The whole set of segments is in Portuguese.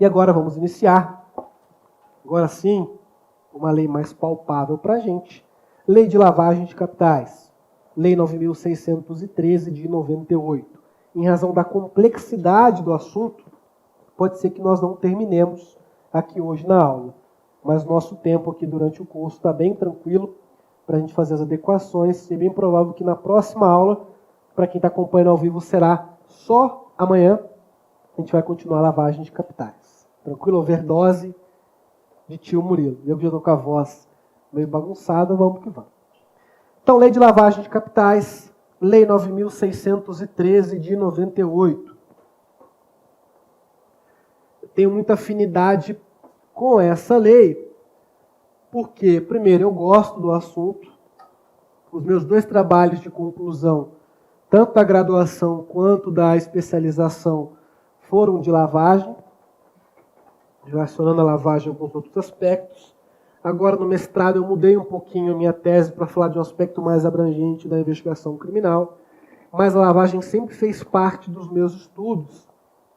E agora vamos iniciar, agora sim, uma lei mais palpável para a gente. Lei de lavagem de capitais, Lei 9.613 de 98. Em razão da complexidade do assunto, pode ser que nós não terminemos aqui hoje na aula. Mas nosso tempo aqui durante o curso está bem tranquilo para a gente fazer as adequações. E é bem provável que na próxima aula, para quem está acompanhando ao vivo, será só amanhã. A gente vai continuar a lavagem de capitais. Tranquilo? Overdose de tio Murilo. Eu já estou com a voz meio bagunçada, vamos que vamos. Então, Lei de lavagem de capitais, Lei 9.613 de 98. Eu tenho muita afinidade com essa lei, porque, primeiro, eu gosto do assunto. Os meus 2 trabalhos de conclusão, tanto da graduação quanto da especialização, foram de lavagem, relacionando a lavagem a alguns outros aspectos. Agora, no mestrado, eu mudei um pouquinho a minha tese para falar de um aspecto mais abrangente da investigação criminal, mas a lavagem sempre fez parte dos meus estudos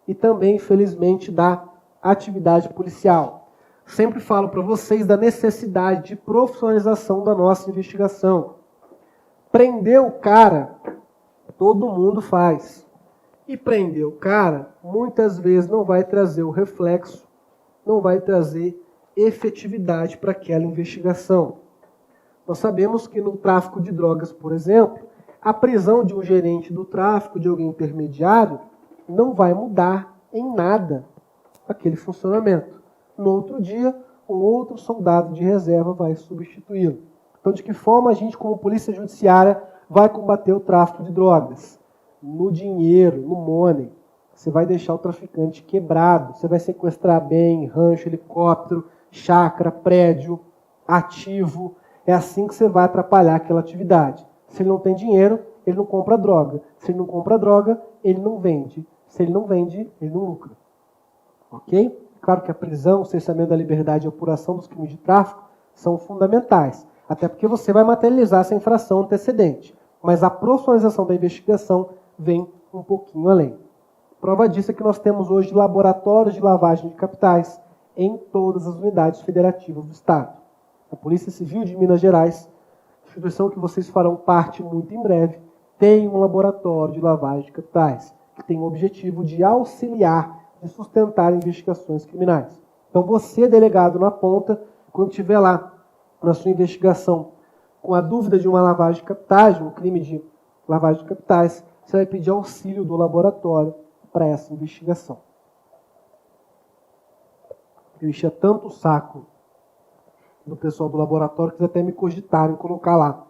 e também, infelizmente, da atividade policial. Sempre falo para vocês da necessidade de profissionalização da nossa investigação. Prender o cara, todo mundo faz. E prender o cara, muitas vezes não vai trazer o reflexo, não vai trazer efetividade para aquela investigação. Nós sabemos que no tráfico de drogas, por exemplo, a prisão de um gerente do tráfico, de alguém intermediário, não vai mudar em nada aquele funcionamento. No outro dia, um outro soldado de reserva vai substituí-lo. Então, de que forma a gente, como polícia judiciária, vai combater o tráfico de drogas? No dinheiro, no money. Você vai deixar o traficante quebrado, você vai sequestrar bem, rancho, helicóptero, chácara, prédio, ativo. É assim que você vai atrapalhar aquela atividade. Se ele não tem dinheiro, ele não compra droga. Se ele não compra droga, ele não vende. Se ele não vende, ele não lucra. Ok? Claro que a prisão, o cerceamento da liberdade e a apuração dos crimes de tráfico são fundamentais. Até porque você vai materializar essa infração antecedente. Mas a profissionalização da investigação vem um pouquinho além. Prova disso é que nós temos hoje laboratórios de lavagem de capitais em todas as unidades federativas do Estado. A Polícia Civil de Minas Gerais, instituição que vocês farão parte muito em breve, tem um laboratório de lavagem de capitais, que tem o objetivo de auxiliar, de sustentar investigações criminais. Então você, delegado na ponta, quando estiver lá na sua investigação com a dúvida de uma lavagem de capitais, de um crime de lavagem de capitais, você vai pedir auxílio do laboratório para essa investigação. Eu enchia tanto o saco do pessoal do laboratório que eles até me cogitaram em colocar lá.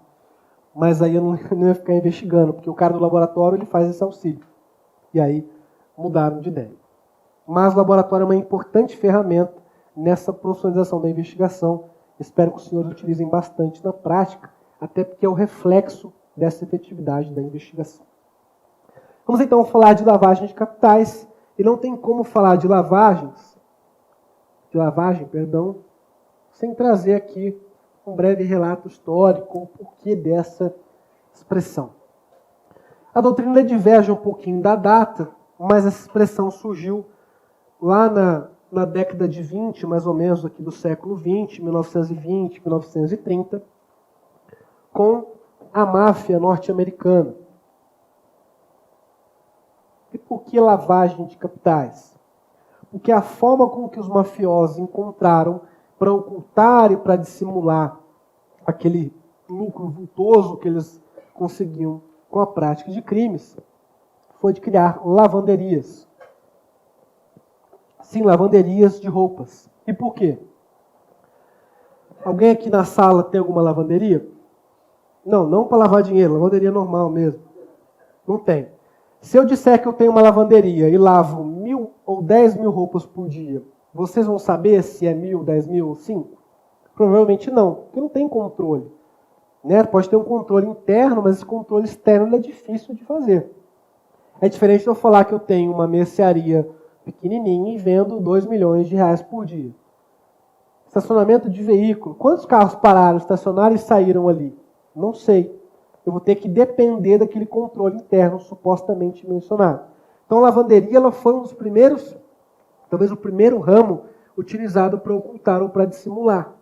Mas aí eu não ia ficar investigando, porque o cara do laboratório ele faz esse auxílio. E aí mudaram de ideia. Mas o laboratório é uma importante ferramenta nessa profissionalização da investigação. Espero que os senhores utilizem bastante na prática, até porque é o reflexo dessa efetividade da investigação. Vamos então falar de lavagem de capitais. E não tem como falar de lavagem, sem trazer aqui um breve relato histórico, o porquê dessa expressão. A doutrina diverge um pouquinho da data, mas essa expressão surgiu lá na década de 20, mais ou menos, aqui do século 20, 1920, 1930, com a máfia norte-americana. E por que lavagem de capitais? Porque a forma com que os mafiosos encontraram para ocultar e para dissimular aquele lucro vultoso que eles conseguiam com a prática de crimes foi de criar lavanderias. Sim, lavanderias de roupas. E por quê? Alguém aqui na sala tem alguma lavanderia? Não para lavar dinheiro, lavanderia normal mesmo. Não tem. Se eu disser que eu tenho uma lavanderia e lavo 1.000 ou 10.000 roupas por dia, vocês vão saber se é 1.000, 10.000 ou 5? Provavelmente não, porque não tem controle. Né? Pode ter um controle interno, mas esse controle externo é difícil de fazer. É diferente de eu falar que eu tenho uma mercearia pequenininha e vendo 2 milhões de reais por dia. Estacionamento de veículo. Quantos carros pararam, estacionaram e saíram ali? Não sei. Eu vou ter que depender daquele controle interno supostamente mencionado. Então a lavanderia ela foi um dos primeiros talvez o primeiro ramo utilizado para ocultar ou para dissimular.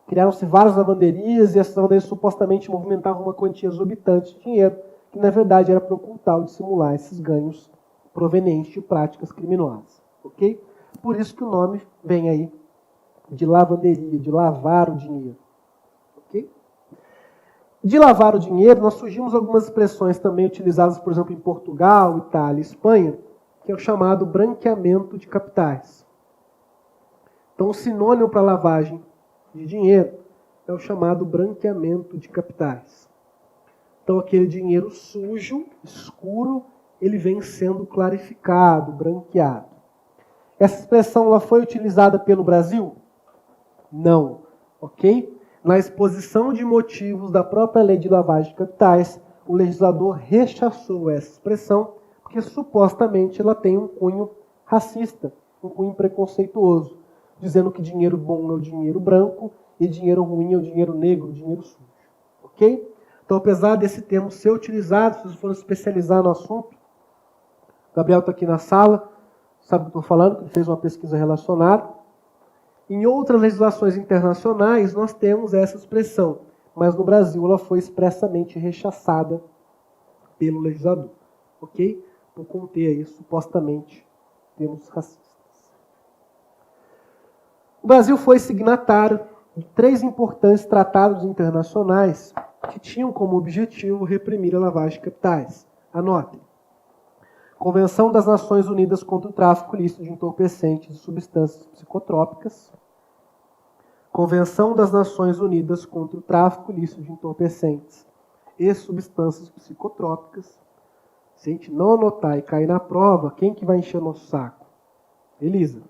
Criaram-se várias lavanderias e essas lavanderias supostamente movimentavam uma quantia exorbitante de dinheiro, que na verdade era para ocultar ou dissimular esses ganhos provenientes de práticas criminosas. Ok? Por isso que o nome vem aí de lavanderia, de lavar o dinheiro. Ok? De lavar o dinheiro, nós surgimos algumas expressões também utilizadas, por exemplo, em Portugal, Itália e Espanha, que é o chamado branqueamento de capitais. Então, o sinônimo para lavagem de dinheiro é o chamado branqueamento de capitais. Então, aquele dinheiro sujo, escuro, ele vem sendo clarificado, branqueado. Essa expressão ela foi utilizada pelo Brasil? Não. Ok? Na exposição de motivos da própria lei de lavagem de capitais, o legislador rechaçou essa expressão, porque supostamente ela tem um cunho racista, um cunho preconceituoso, dizendo que dinheiro bom é o dinheiro branco e dinheiro ruim é o dinheiro negro, o dinheiro sujo. Ok? Então, apesar desse termo ser utilizado, se vocês forem especializar no assunto, o Gabriel está aqui na sala, sabe o que eu estou falando, que ele fez uma pesquisa relacionada. Em outras legislações internacionais, nós temos essa expressão, mas no Brasil ela foi expressamente rechaçada pelo legislador. Ok? Por conter aí, supostamente, termos racistas. O Brasil foi signatário de 3 importantes tratados internacionais que tinham como objetivo reprimir a lavagem de capitais. Anotem. Convenção das Nações Unidas contra o Tráfico Ilícito de Entorpecentes e Substâncias Psicotrópicas. Convenção das Nações Unidas contra o Tráfico Ilícito de Entorpecentes e Substâncias Psicotrópicas. Se a gente não anotar e cair na prova, quem que vai encher o nosso saco? Elisa.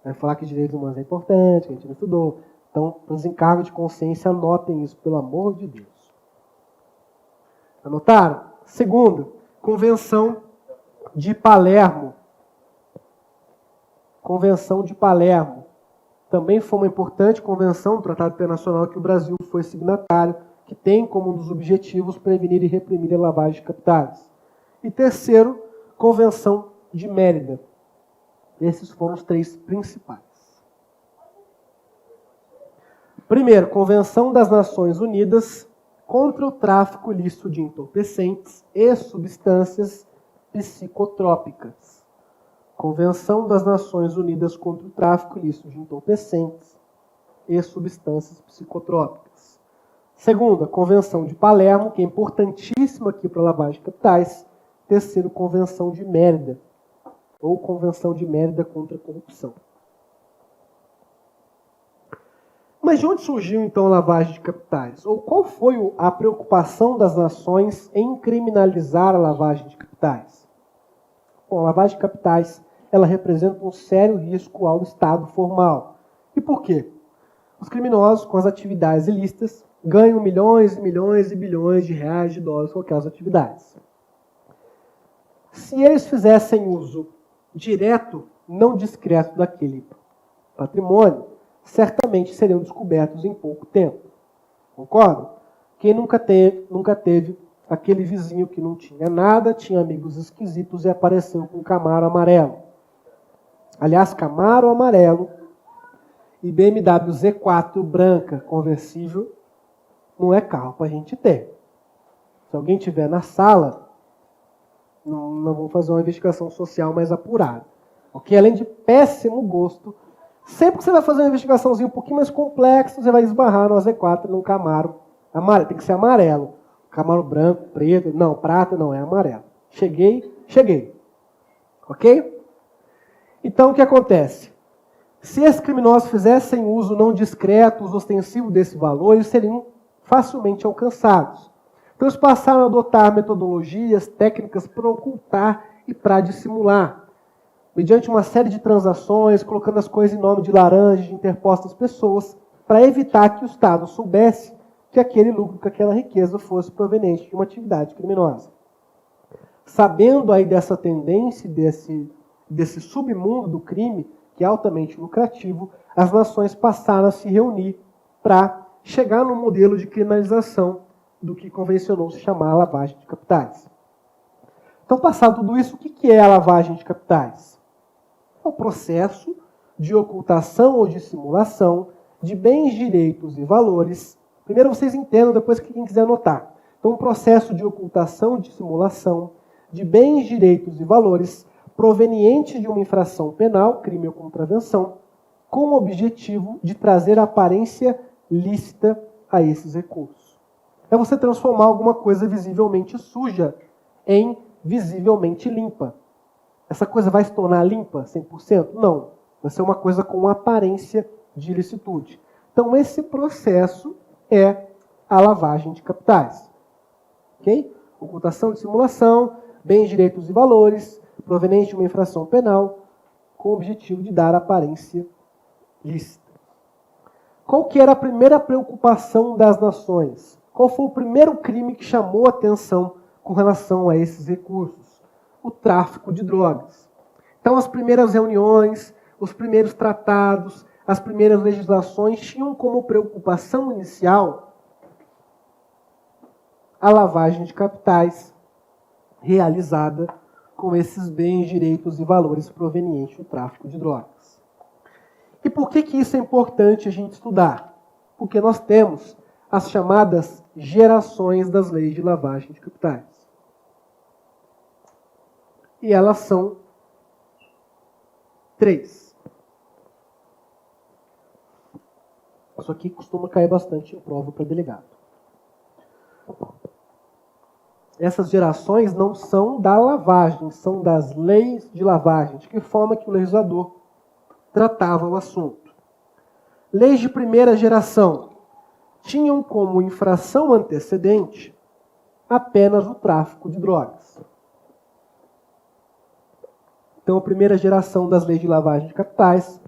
Vai falar que direitos humanos é importante, que a gente não estudou. Então, nos encargos de consciência, anotem isso, pelo amor de Deus. Anotaram? Segundo, Convenção de Palermo. Convenção de Palermo. Também foi uma importante convenção do Tratado Internacional que o Brasil foi signatário, que tem como um dos objetivos prevenir e reprimir a lavagem de capitais. E terceiro, Convenção de Mérida. Esses foram os 3 principais. Primeiro, Convenção das Nações Unidas contra o tráfico ilícito de entorpecentes e substâncias psicotrópicas. Convenção das Nações Unidas contra o tráfico ilícito de entorpecentes e substâncias psicotrópicas. Segunda, Convenção de Palermo, que é importantíssima aqui para a lavagem de capitais. Terceiro, Convenção de Mérida, ou Convenção de Mérida contra a Corrupção. Mas de onde surgiu então a lavagem de capitais? Ou qual foi a preocupação das nações em criminalizar a lavagem de capitais? Bom, a lavagem de capitais ela representa um sério risco ao Estado formal. E por quê? Os criminosos, com as atividades ilícitas, ganham milhões e milhões e bilhões de reais, de dólares com aquelas atividades. Se eles fizessem uso direto, não discreto daquele patrimônio, certamente seriam descobertos em pouco tempo. Concorda? Quem nunca teve aquele vizinho que não tinha nada, tinha amigos esquisitos e apareceu com um Camaro amarelo. Aliás, Camaro amarelo e BMW Z4 branca conversível não é carro para a gente ter. Se alguém tiver na sala, não vamos fazer uma investigação social mais apurada. Ok? Além de péssimo gosto, sempre que você vai fazer uma investigaçãozinha um pouquinho mais complexa, você vai esbarrar no Z4 num Camaro amarelo. Tem que ser amarelo. Camaro branco, preto, não, prata não, é amarelo. Cheguei. Ok? Então, o que acontece? Se esses criminosos fizessem uso não discreto, uso ostensivo desse valor, eles seriam facilmente alcançados. Então, eles passaram a adotar metodologias, técnicas para ocultar e para dissimular. Mediante uma série de transações, colocando as coisas em nome de laranja, de interpostas pessoas, para evitar que o Estado soubesse que aquele lucro, que aquela riqueza fosse proveniente de uma atividade criminosa. Sabendo aí dessa tendência, desse submundo do crime, que é altamente lucrativo, as nações passaram a se reunir para chegar no modelo de criminalização do que convencionou se chamar lavagem de capitais. Então, passado tudo isso, o que é a lavagem de capitais? É o processo de ocultação ou dissimulação de bens, direitos e valores. Primeiro vocês entendam, depois quem quiser anotar. Então, o processo de ocultação e dissimulação de bens, direitos e valores provenientes de uma infração penal, crime ou contravenção, com o objetivo de trazer aparência lícita a esses recursos. É você transformar alguma coisa visivelmente suja em visivelmente limpa. Essa coisa vai se tornar limpa 100%? Não. Vai ser uma coisa com aparência de ilicitude. Então, esse processo é a lavagem de capitais. Ok? Ocultação, dissimulação, bens, direitos e valores provenientes de uma infração penal com o objetivo de dar aparência lícita. Qual que era a primeira preocupação das nações? Qual foi o primeiro crime que chamou a atenção com relação a esses recursos? O tráfico de drogas. Então, as primeiras reuniões, os primeiros tratados, as primeiras legislações tinham como preocupação inicial a lavagem de capitais realizada com esses bens, direitos e valores provenientes do tráfico de drogas. E por que isso é importante a gente estudar? Porque nós temos as chamadas gerações das leis de lavagem de capitais. E elas são 3. Isso aqui costuma cair bastante em prova para delegado. Essas gerações não são da lavagem, são das leis de lavagem. De que forma que o legislador tratava o assunto? Leis de primeira geração tinham como infração antecedente apenas o tráfico de drogas. Então, a primeira geração das leis de lavagem de capitais,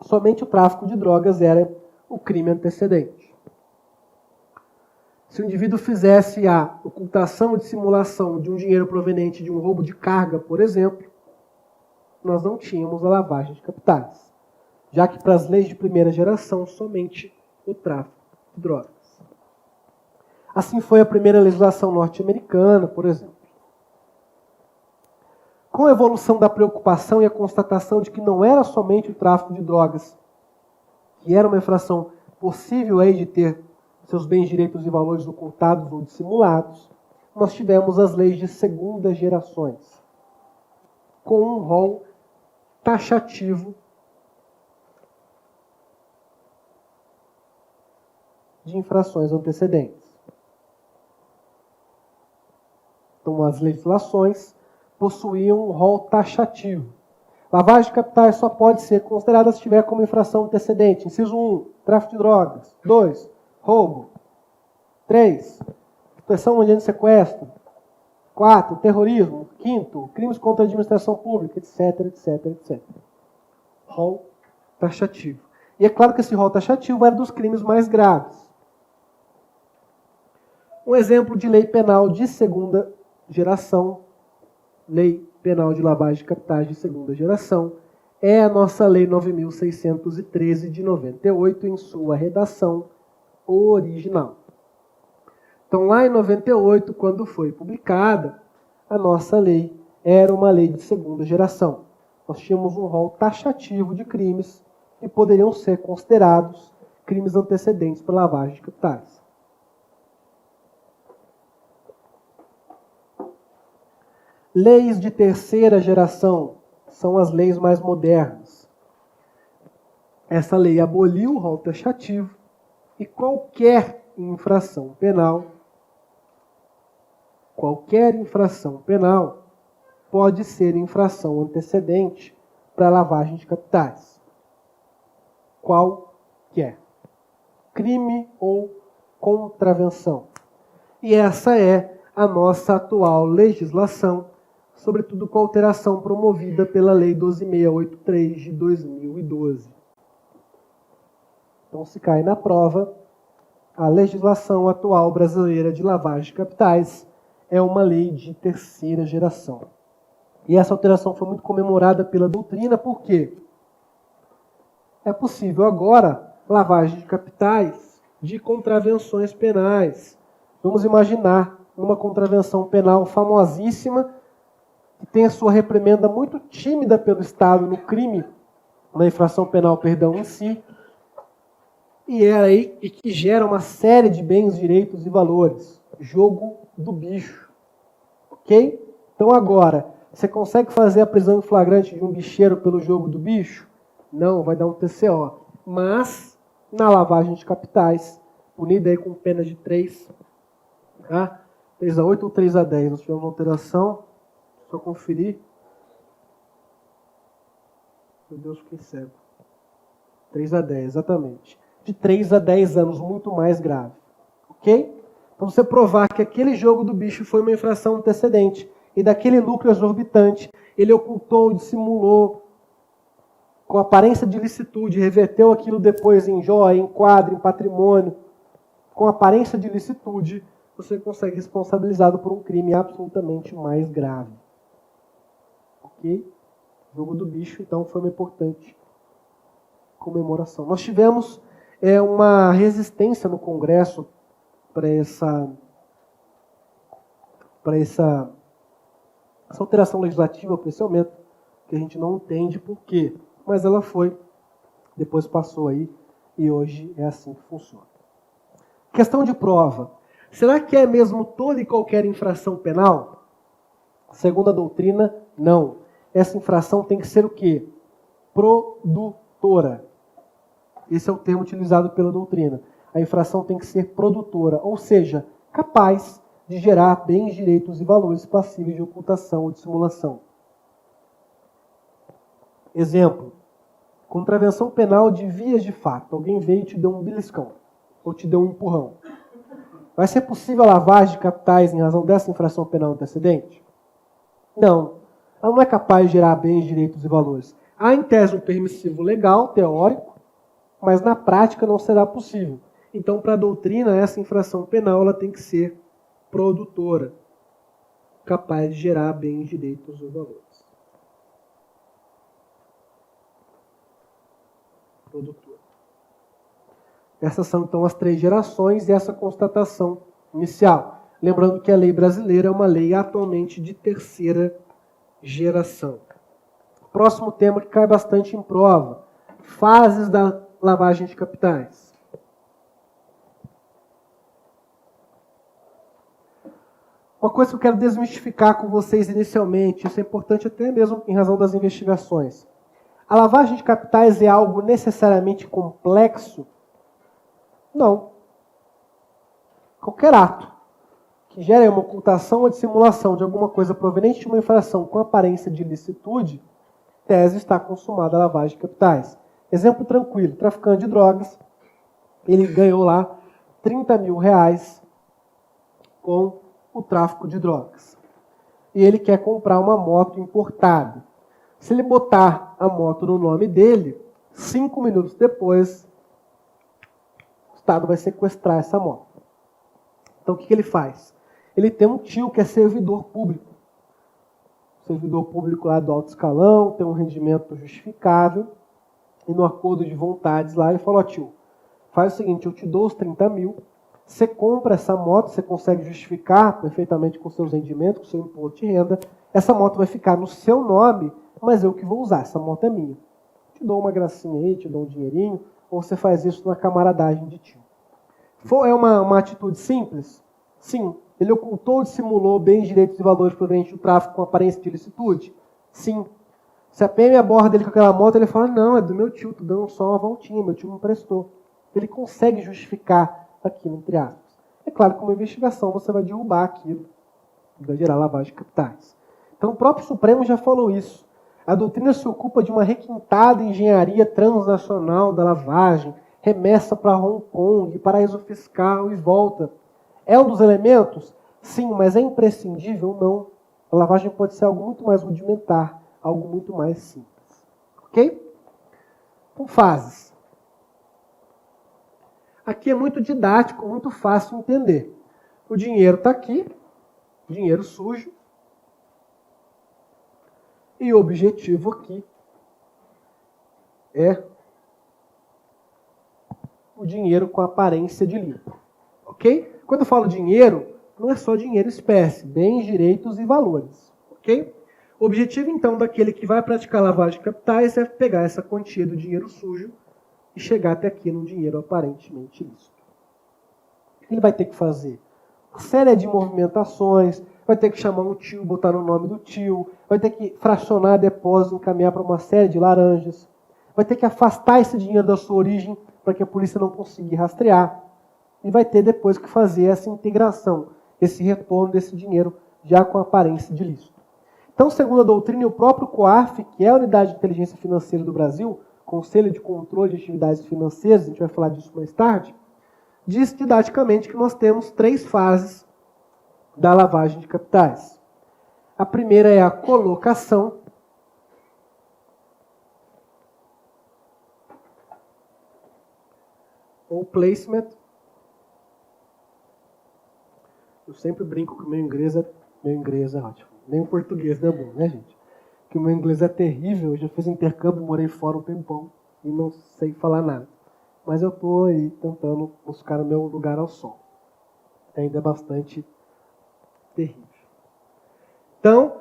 somente o tráfico de drogas era o crime antecedente. Se o indivíduo fizesse a ocultação ou dissimulação de um dinheiro proveniente de um roubo de carga, por exemplo, nós não tínhamos a lavagem de capitais, já que para as leis de primeira geração, somente o tráfico de drogas. Assim foi a primeira legislação norte-americana, por exemplo. Com a evolução da preocupação e a constatação de que não era somente o tráfico de drogas, que era uma infração possível aí de ter seus bens, direitos e valores ocultados ou dissimulados, nós tivemos as leis de segunda gerações, com um rol taxativo de infrações antecedentes. Então, as legislações possuíam um rol taxativo. Lavagem de capitais só pode ser considerada se tiver como infração antecedente. Inciso 1, tráfico de drogas. 2, roubo. 3, extorsão mediante sequestro. 4, terrorismo. 5, crimes contra a administração pública, etc, etc, etc. Rol taxativo. E é claro que esse rol taxativo era dos crimes mais graves. Um exemplo de lei penal de segunda geração, lei penal de lavagem de capitais de segunda geração, é a nossa Lei 9.613 de 98 em sua redação original. Então, lá em 98, quando foi publicada, a nossa lei era uma lei de segunda geração. Nós tínhamos um rol taxativo de crimes que poderiam ser considerados crimes antecedentes para lavagem de capitais. Leis de terceira geração são as leis mais modernas. Essa lei aboliu o rol taxativo e qualquer infração penal pode ser infração antecedente para lavagem de capitais. Qualquer. Crime ou contravenção. E essa é a nossa atual legislação, sobretudo com a alteração promovida pela Lei 12.683 de 2012. Então, se cai na prova, a legislação atual brasileira de lavagem de capitais é uma lei de terceira geração. E essa alteração foi muito comemorada pela doutrina, porque é possível agora lavagem de capitais de contravenções penais. Vamos imaginar uma contravenção penal famosíssima que tem a sua reprimenda muito tímida pelo Estado no crime, na infração penal, perdão, em si, e que gera uma série de bens, direitos e valores. Jogo do bicho. Ok? Então agora, você consegue fazer a prisão em flagrante de um bicheiro pelo jogo do bicho? Não, vai dar um TCO. Mas, na lavagem de capitais, punida aí com pena de 3, tá? 3 a 8 ou 3 a 10? Nós tivemos uma alteração. Só conferir. Meu Deus, fiquei cego. 3 a 10, exatamente. De 3 a 10 anos, muito mais grave. Ok? Então você provar que aquele jogo do bicho foi uma infração antecedente e daquele lucro exorbitante, ele ocultou, dissimulou, com aparência de licitude, reverteu aquilo depois em joia, em quadro, em patrimônio, com aparência de licitude, você consegue ser responsabilizado por um crime absolutamente mais grave. Ok? Jogo do bicho, então, foi uma importante comemoração. Nós tivemos uma resistência no Congresso para essa alteração legislativa, para esse aumento, que a gente não entende por quê. Mas ela foi, depois passou aí, e hoje é assim que funciona. Questão de prova. Será que é mesmo toda e qualquer infração penal? Segundo a doutrina, não. Essa infração tem que ser o quê? Produtora. Esse é o termo utilizado pela doutrina. A infração tem que ser produtora, ou seja, capaz de gerar bens, direitos e valores passíveis de ocultação ou dissimulação. Exemplo, contravenção penal de vias de fato. Alguém veio e te deu um beliscão, ou te deu um empurrão. Vai ser possível a lavagem de capitais em razão dessa infração penal antecedente? Não. Ela não é capaz de gerar bens, direitos e valores. Há em tese um permissivo legal, teórico, mas na prática não será possível. Então, para a doutrina, essa infração penal ela tem que ser produtora, capaz de gerar bens, direitos e valores. Produtora. Essas são, então, as 3 gerações e essa constatação inicial. Lembrando que a lei brasileira é uma lei atualmente de 3ª geração. Próximo tema que cai bastante em prova. Fases da lavagem de capitais. Uma coisa que eu quero desmistificar com vocês inicialmente, isso é importante até mesmo em razão das investigações. A lavagem de capitais é algo necessariamente complexo? Não. Qualquer ato que gere uma ocultação ou dissimulação de alguma coisa proveniente de uma infração com aparência de ilicitude, tese está consumada a lavagem de capitais. Exemplo tranquilo, traficante de drogas, ele ganhou lá 30 mil reais com o tráfico de drogas. E ele quer comprar uma moto importada. Se ele botar a moto no nome dele, 5 minutos depois, o Estado vai sequestrar essa moto. Então o que ele faz? Ele tem um tio que é servidor público. Servidor público lá do alto escalão, tem um rendimento justificável, e no acordo de vontades lá, ele falou, tio, faz o seguinte, eu te dou os 30 mil, você compra essa moto, você consegue justificar perfeitamente com seus rendimentos, com seu imposto de renda, essa moto vai ficar no seu nome, mas eu que vou usar, essa moto é minha. Te dou uma gracinha aí, te dou um dinheirinho, ou você faz isso na camaradagem de tio. É uma atitude simples? Sim. Ele ocultou, dissimulou bens, direitos e valores provenientes do tráfico com aparência de ilicitude? Sim. Se a PM aborda ele com aquela moto, ele fala, não, é do meu tio, tô dando só uma voltinha, meu tio me emprestou. Ele consegue justificar aquilo, entre aspas. É claro que com uma investigação você vai derrubar aquilo, vai gerar lavagem de capitais. Então o próprio Supremo já falou isso. A doutrina se ocupa de uma requintada engenharia transnacional da lavagem, remessa para Hong Kong, paraíso fiscal e volta. É um dos elementos? Sim, mas é imprescindível? Não. A lavagem pode ser algo muito mais rudimentar, algo muito mais simples. Ok? Então, fases. Aqui é muito didático, muito fácil entender. O dinheiro está aqui, dinheiro sujo, e o objetivo aqui é o dinheiro com aparência de limpo. Ok? Quando eu falo dinheiro, não é só dinheiro espécie, bens, direitos e valores. Ok? O objetivo, então, daquele que vai praticar lavagem de capitais é pegar essa quantia do dinheiro sujo e chegar até aqui num dinheiro aparentemente lícito. O que ele vai ter que fazer? Uma série de movimentações, vai ter que chamar um tio, botar no nome do tio, vai ter que fracionar depósito, encaminhar para uma série de laranjas, vai ter que afastar esse dinheiro da sua origem para que a polícia não consiga rastrear, e vai ter depois que fazer essa integração, esse retorno desse dinheiro já com aparência de lícito. Então, segundo a doutrina, o próprio COAF, que é a Unidade de Inteligência Financeira do Brasil, Conselho de Controle de Atividades Financeiras, a gente vai falar disso mais tarde, diz didaticamente que nós temos 3 fases da lavagem de capitais. A primeira é a colocação, ou placement. Eu sempre brinco que o meu inglês é ótimo. Nem o português não é bom, né, gente? Que o meu inglês é terrível. Eu já fiz intercâmbio, morei fora um tempão e não sei falar nada. Mas eu estou aí tentando buscar o meu lugar ao sol. Ainda é bastante terrível. Então,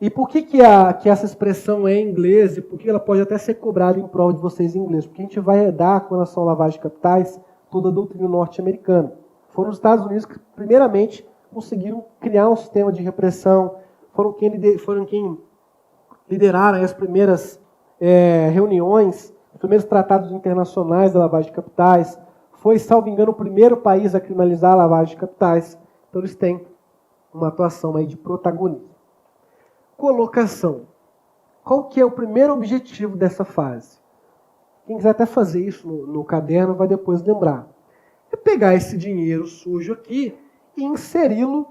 e por que essa expressão é em inglês e por que ela pode até ser cobrada em prova de vocês em inglês? Porque a gente vai herdar, com relação à lavagem de capitais, toda a doutrina norte-americana. Foram os Estados Unidos que, primeiramente, conseguiram criar um sistema de repressão, foram quem lideraram as primeiras reuniões, os primeiros tratados internacionais da lavagem de capitais. Foi, salvo engano, o primeiro país a criminalizar a lavagem de capitais. Então, eles têm uma atuação aí de protagonismo. Colocação. Qual que é o primeiro objetivo dessa fase? Quem quiser até fazer isso no caderno vai depois lembrar. É pegar esse dinheiro sujo aqui e inseri-lo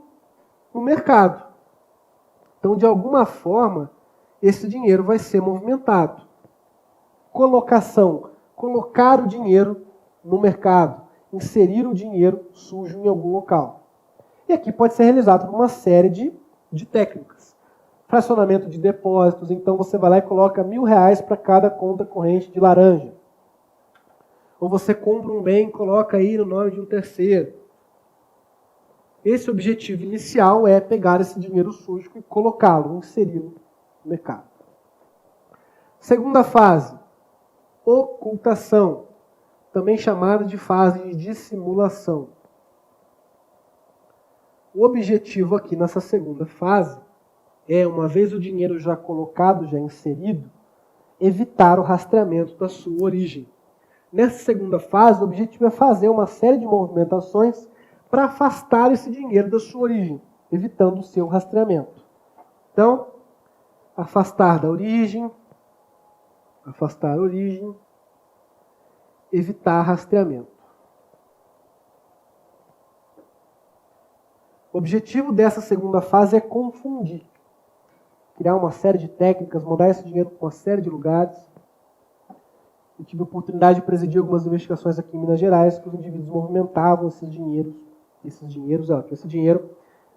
no mercado. Então, de alguma forma, esse dinheiro vai ser movimentado. Colocação. Colocar o dinheiro no mercado. Inserir o dinheiro sujo em algum local. E aqui pode ser realizado por uma série de técnicas. Fracionamento de depósitos. Então, você vai lá e coloca R$1.000 para cada conta corrente de laranja. Ou você compra um bem e coloca aí no nome de um terceiro. Esse objetivo inicial é pegar esse dinheiro sujo e colocá-lo, inseri-lo no mercado. Segunda fase, ocultação, também chamada de fase de dissimulação. O objetivo aqui nessa segunda fase é, uma vez o dinheiro já colocado, já inserido, evitar o rastreamento da sua origem. Nessa segunda fase, o objetivo é fazer uma série de movimentações para afastar esse dinheiro da sua origem, evitando o seu rastreamento. Então, afastar da origem, afastar a origem, evitar rastreamento. O objetivo dessa segunda fase é confundir. Criar uma série de técnicas, mandar esse dinheiro para uma série de lugares. Eu tive a oportunidade de presidir algumas investigações aqui em Minas Gerais, que os indivíduos movimentavam esse dinheiro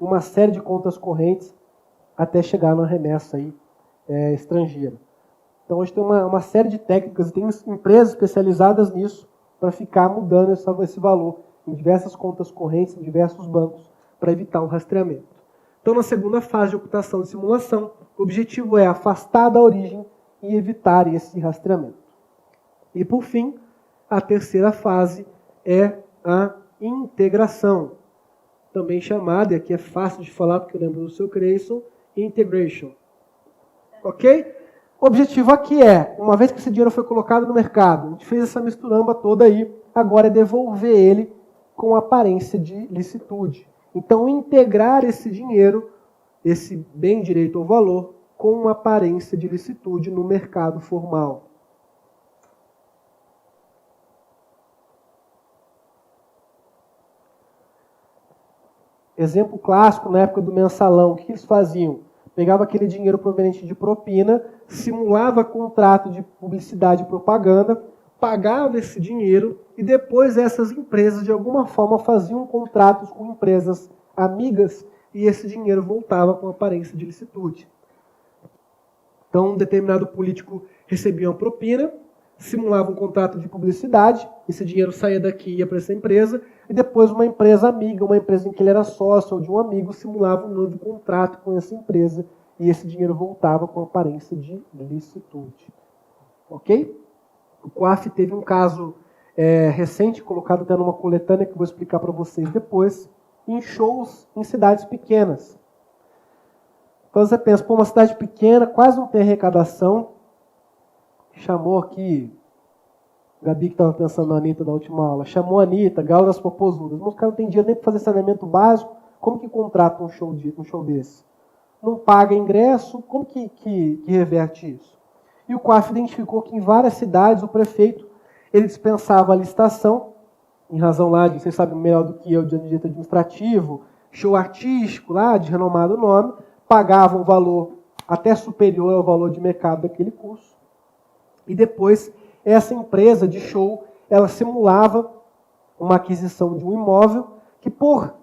em uma série de contas correntes até chegar na remessa aí, estrangeira. Então hoje tem uma série de técnicas e tem empresas especializadas nisso para ficar mudando esse valor em diversas contas correntes, em diversos bancos, para evitar o rastreamento. Então na segunda fase de ocultação e simulação, o objetivo é afastar da origem e evitar esse rastreamento. E por fim, a terceira fase é a integração, também chamada, e aqui é fácil de falar porque eu lembro do seu Creyson, integration. Ok? O objetivo aqui é, uma vez que esse dinheiro foi colocado no mercado, a gente fez essa misturamba toda aí, agora é devolver ele com aparência de licitude. Então, integrar esse dinheiro, esse bem direito ou valor, com uma aparência de licitude no mercado formal. Exemplo clássico, na época do mensalão, o que eles faziam? Pegava aquele dinheiro proveniente de propina, simulava contrato de publicidade e propaganda, pagava esse dinheiro e depois essas empresas, de alguma forma, faziam contratos com empresas amigas e esse dinheiro voltava com aparência de licitude. Então, um determinado político recebia uma propina, simulava um contrato de publicidade, esse dinheiro saía daqui e ia para essa empresa, e depois uma empresa amiga, uma empresa em que ele era sócio ou de um amigo, simulava um novo contrato com essa empresa, e esse dinheiro voltava com aparência de licitude. Ok? O COAF teve um caso recente, colocado até numa coletânea que eu vou explicar para vocês depois, em shows em cidades pequenas. Então você pensa, uma cidade pequena, quase não tem arrecadação, chamou aqui, Gabi que estava pensando na Anitta da última aula, chamou a Anitta, Galo das Popozudas, mas os caras não têm dinheiro nem para fazer saneamento básico, como que contrata um show desse? Não paga ingresso, como que reverte isso? E o COAF identificou que em várias cidades o prefeito ele dispensava a licitação, em razão lá de, vocês sabem melhor do que eu, de direito administrativo, show artístico lá, de renomado nome, pagava um valor até superior ao valor de mercado daquele curso. E depois, essa empresa de show, ela simulava uma aquisição de um imóvel que, por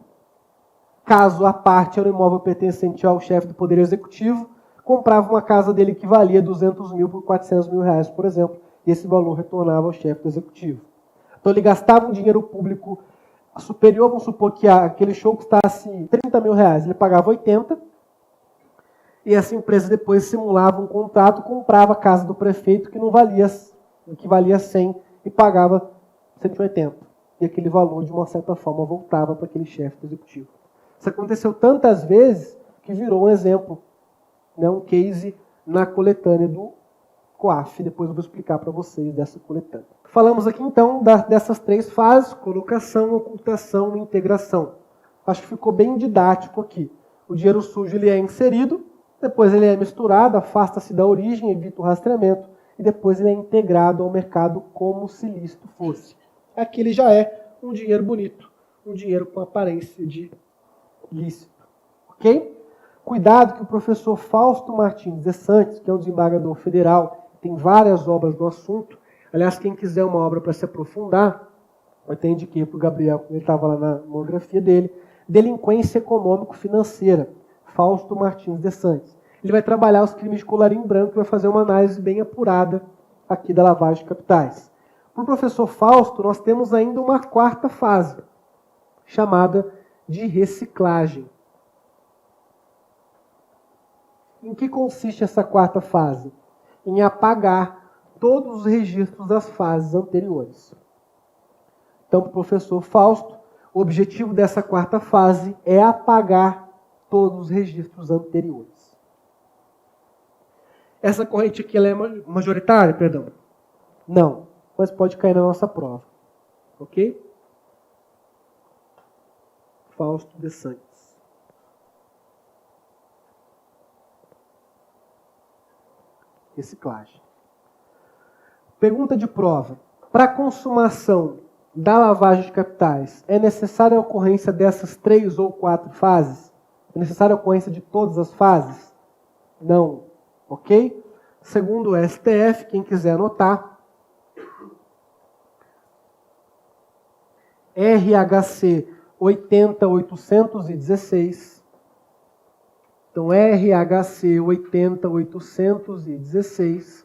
caso à parte, era um imóvel pertencente ao chefe do Poder Executivo, comprava uma casa dele que valia 200 mil por 400 mil reais, por exemplo, e esse valor retornava ao chefe do Executivo. Então ele gastava um dinheiro público superior, vamos supor que aquele show custasse 30 mil reais, ele pagava 80, e essa empresa depois simulava um contrato, comprava a casa do prefeito que valia 100 e pagava 180. E aquele valor, de uma certa forma, voltava para aquele chefe do Executivo. Isso aconteceu tantas vezes que virou um exemplo, né, um case na coletânea do COAF. Depois eu vou explicar para vocês dessa coletânea. Falamos aqui então dessas três fases: colocação, ocultação e integração. Acho que ficou bem didático aqui. O dinheiro sujo ele é inserido, depois ele é misturado, afasta-se da origem, evita o rastreamento, e depois ele é integrado ao mercado como se lícito fosse. Aqui ele já é um dinheiro bonito, um dinheiro com aparência de lícito. Ok? Cuidado que o professor Fausto Martins de Santos, que é um desembargador federal, tem várias obras no assunto. Aliás, quem quiser uma obra para se aprofundar, eu até indiquei para o Gabriel, quando ele estava lá na monografia dele, Delinquência Econômico-Financeira, Fausto Martins de Santos. Ele vai trabalhar os crimes de colarinho branco e vai fazer uma análise bem apurada aqui da lavagem de capitais. Para o professor Fausto, nós temos ainda uma quarta fase, chamada de reciclagem. Em que consiste essa quarta fase? Em apagar todos os registros das fases anteriores. Então, para o professor Fausto, o objetivo dessa quarta fase é apagar todos os registros anteriores. Essa corrente aqui ela é majoritária? Perdão. Não, mas pode cair na nossa prova. Ok? Fausto de Santos. Reciclagem. Pergunta de prova. Para a consumação da lavagem de capitais, é necessária a ocorrência dessas 3 ou 4 fases? É necessária a ocorrência de todas as fases? Não. Ok? Segundo o STF, quem quiser anotar, RHC 80816. Então, RHC 80816.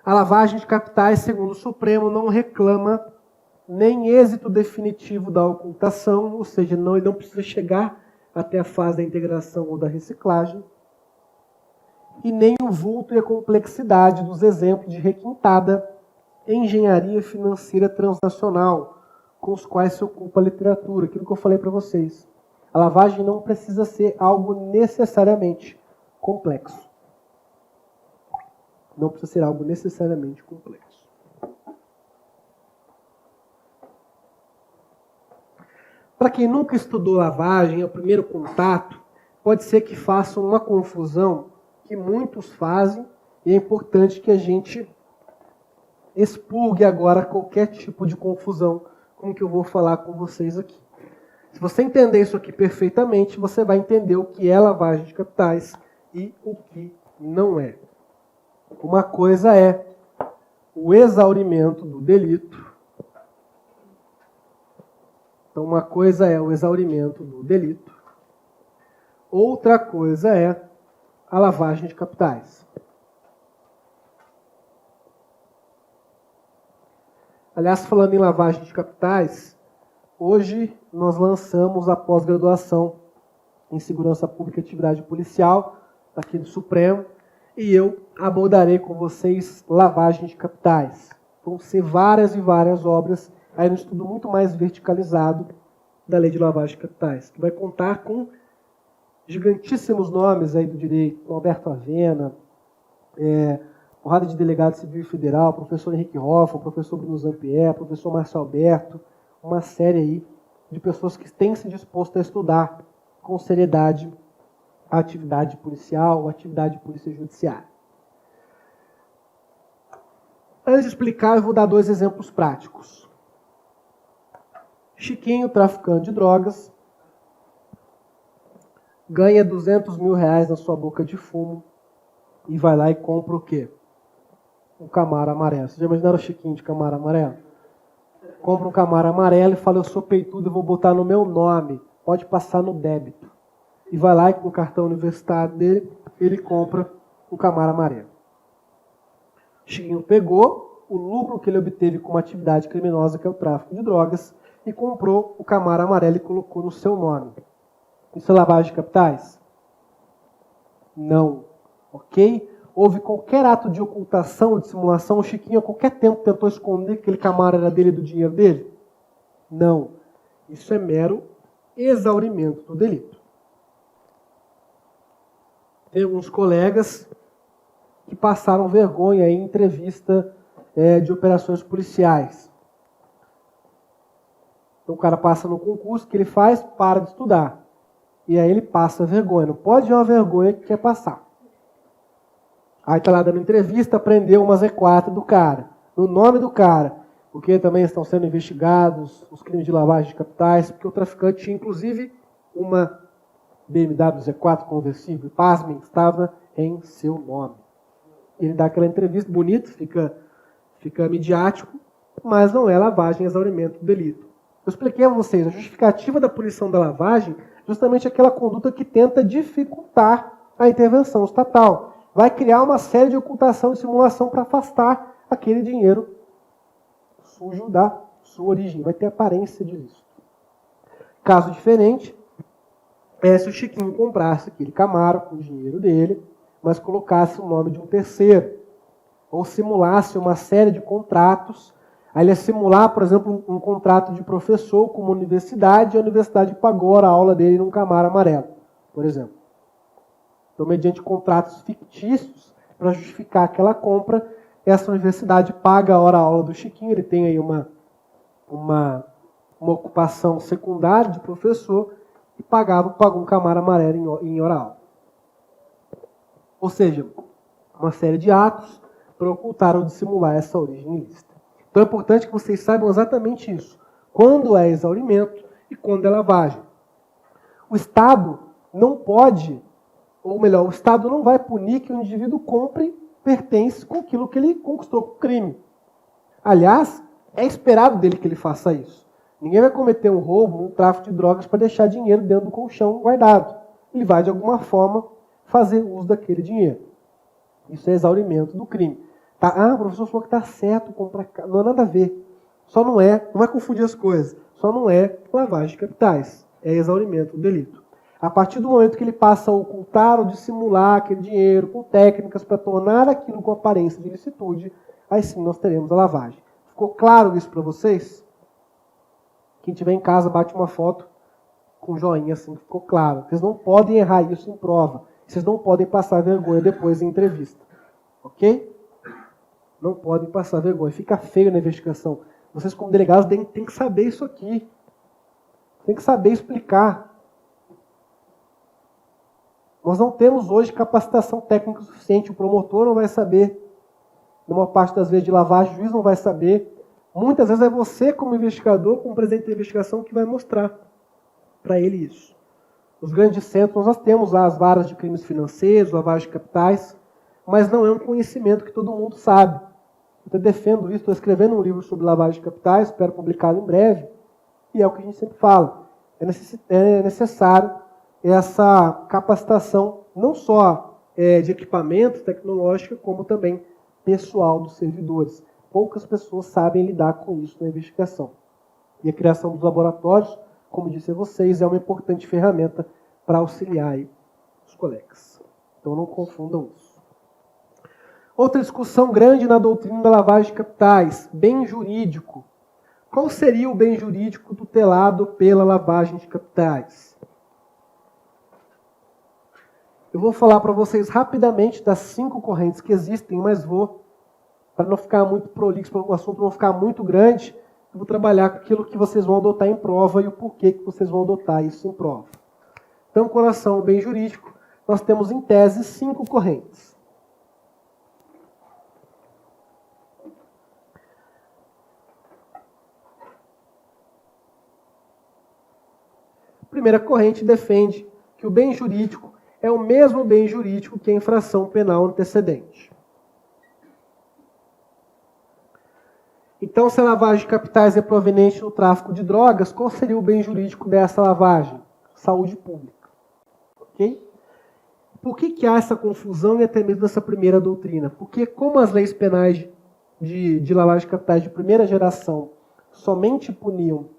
A lavagem de capitais, segundo o Supremo, não reclama nem êxito definitivo da ocultação, ou seja, ele não precisa chegar até a fase da integração ou da reciclagem, e nem o vulto e a complexidade dos exemplos de requintada engenharia financeira transnacional, com os quais se ocupa a literatura, aquilo que eu falei para vocês. A lavagem não precisa ser algo necessariamente complexo. Não precisa ser algo necessariamente complexo. Para quem nunca estudou lavagem, é o primeiro contato, pode ser que façam uma confusão que muitos fazem, e é importante que a gente expurgue agora qualquer tipo de confusão com o que eu vou falar com vocês aqui. Se você entender isso aqui perfeitamente, você vai entender o que é lavagem de capitais e o que não é. Uma coisa é o exaurimento do delito. Então, uma coisa é o exaurimento do delito. Outra coisa é a lavagem de capitais. Aliás, falando em lavagem de capitais, hoje nós lançamos a pós-graduação em Segurança Pública e Atividade Policial, aqui do Supremo, e eu abordarei com vocês lavagem de capitais. Vão ser várias e várias obras, aí no estudo muito mais verticalizado da Lei de Lavagem de Capitais, que vai contar com gigantíssimos nomes aí do direito, Alberto Avena, porrada de delegado civil e federal, professor Henrique Hoffmann, professor Bruno Zampier, professor Márcio Alberto, uma série aí de pessoas que têm se disposto a estudar com seriedade a atividade policial, a atividade de polícia judiciária. Antes de explicar, eu vou dar 2 exemplos práticos. Chiquinho, traficante de drogas, ganha R$200 mil na sua boca de fumo e vai lá e compra o quê? Um Camaro amarelo. Vocês já imaginaram o Chiquinho de Camaro amarelo? Compra um Camaro amarelo e fala, eu sou peitudo, eu vou botar no meu nome, pode passar no débito. E vai lá e com o cartão universitário dele, ele compra um Camaro amarelo. Chiquinho pegou o lucro que ele obteve com uma atividade criminosa, que é o tráfico de drogas, e comprou o Camaro amarelo e colocou no seu nome. Isso é lavagem de capitais? Não. Ok? Houve qualquer ato de ocultação, de simulação, o Chiquinho a qualquer tempo tentou esconder que aquele Camaro era dele e do dinheiro dele? Não. Isso é mero exaurimento do delito. Tem alguns colegas que passaram vergonha em entrevista de operações policiais. Então o cara passa no concurso, que ele faz? Para de estudar. E aí ele passa vergonha. Não pode ver uma vergonha que quer passar. Aí está lá dando entrevista, prendeu uma Z4 do cara, no nome do cara, porque também estão sendo investigados os crimes de lavagem de capitais, porque o traficante tinha inclusive uma BMW Z4 conversível, pasmem, estava em seu nome. Ele dá aquela entrevista, bonito, fica midiático, mas não é lavagem, é exaurimento do delito. Eu expliquei a vocês, a justificativa da punição da lavagem justamente aquela conduta que tenta dificultar a intervenção estatal. Vai criar uma série de ocultação e simulação para afastar aquele dinheiro sujo da sua origem. Vai ter aparência de ilícito. Caso diferente é se o Chiquinho comprasse aquele Camaro com o dinheiro dele, mas colocasse o nome de um terceiro. Ou simulasse uma série de contratos. Aí ele ia simular, por exemplo, um contrato de professor com uma universidade, e a universidade pagou a aula dele num Camaro amarelo, por exemplo. Então, mediante contratos fictícios, para justificar aquela compra, essa universidade paga a hora-aula do Chiquinho, ele tem aí uma ocupação secundária de professor, e pagou um Camaro amarelo em hora-aula. Ou seja, uma série de atos para ocultar ou dissimular essa origem ilícita. Então é importante que vocês saibam exatamente isso. Quando é exaurimento e quando é lavagem. O Estado não pode, ou melhor, o Estado não vai punir que o indivíduo compre pertences com aquilo que ele conquistou com o crime. Aliás, é esperado dele que ele faça isso. Ninguém vai cometer um roubo, um tráfico de drogas para deixar dinheiro dentro do colchão guardado. Ele vai, de alguma forma, fazer uso daquele dinheiro. Isso é exaurimento do crime. Tá? Ah, o professor falou que está certo comprar. Não há nada a ver. Só não vai confundir as coisas. Só não é lavagem de capitais. É exaurimento do delito. A partir do momento que ele passa a ocultar ou dissimular aquele dinheiro com técnicas para tornar aquilo com aparência de ilicitude, aí sim nós teremos a lavagem. Ficou claro isso para vocês? Quem estiver em casa, bate uma foto com joinha assim, ficou claro. Vocês não podem errar isso em prova. Vocês não podem passar vergonha depois em entrevista. Ok? Não podem passar vergonha. Fica feio na investigação. Vocês, como delegados, têm que saber isso aqui. Tem que saber explicar. Nós não temos hoje capacitação técnica suficiente. O promotor não vai saber. Numa parte das vezes de lavagem, o juiz não vai saber. Muitas vezes é você, como investigador, como presidente da investigação, que vai mostrar para ele isso. Nos grandes centros, nós temos lá as varas de crimes financeiros, lavagem de capitais, mas não é um conhecimento que todo mundo sabe. Eu defendo isso, estou escrevendo um livro sobre lavagem de capitais, espero publicá-lo em breve, e é o que a gente sempre fala. É necessário essa capacitação, não só de equipamento tecnológico, como também pessoal dos servidores. Poucas pessoas sabem lidar com isso na investigação. E a criação dos laboratórios, como disse a vocês, é uma importante ferramenta para auxiliar aí os colegas. Então não confundam isso. Outra discussão grande na doutrina da lavagem de capitais, bem jurídico. Qual seria o bem jurídico tutelado pela lavagem de capitais? Eu vou falar para vocês rapidamente das 5 correntes que existem, mas para não ficar muito prolixo, para o assunto não ficar muito grande, eu vou trabalhar com aquilo que vocês vão adotar em prova e o porquê que vocês vão adotar isso em prova. Então, com relação ao bem jurídico, nós temos em tese 5 correntes. A primeira corrente defende que o bem jurídico é o mesmo bem jurídico que a infração penal antecedente. Então, se a lavagem de capitais é proveniente do tráfico de drogas, qual seria o bem jurídico dessa lavagem? Saúde pública. Ok? Por que há essa confusão e até mesmo essa primeira doutrina? Porque como as leis penais de lavagem de capitais de primeira geração somente puniam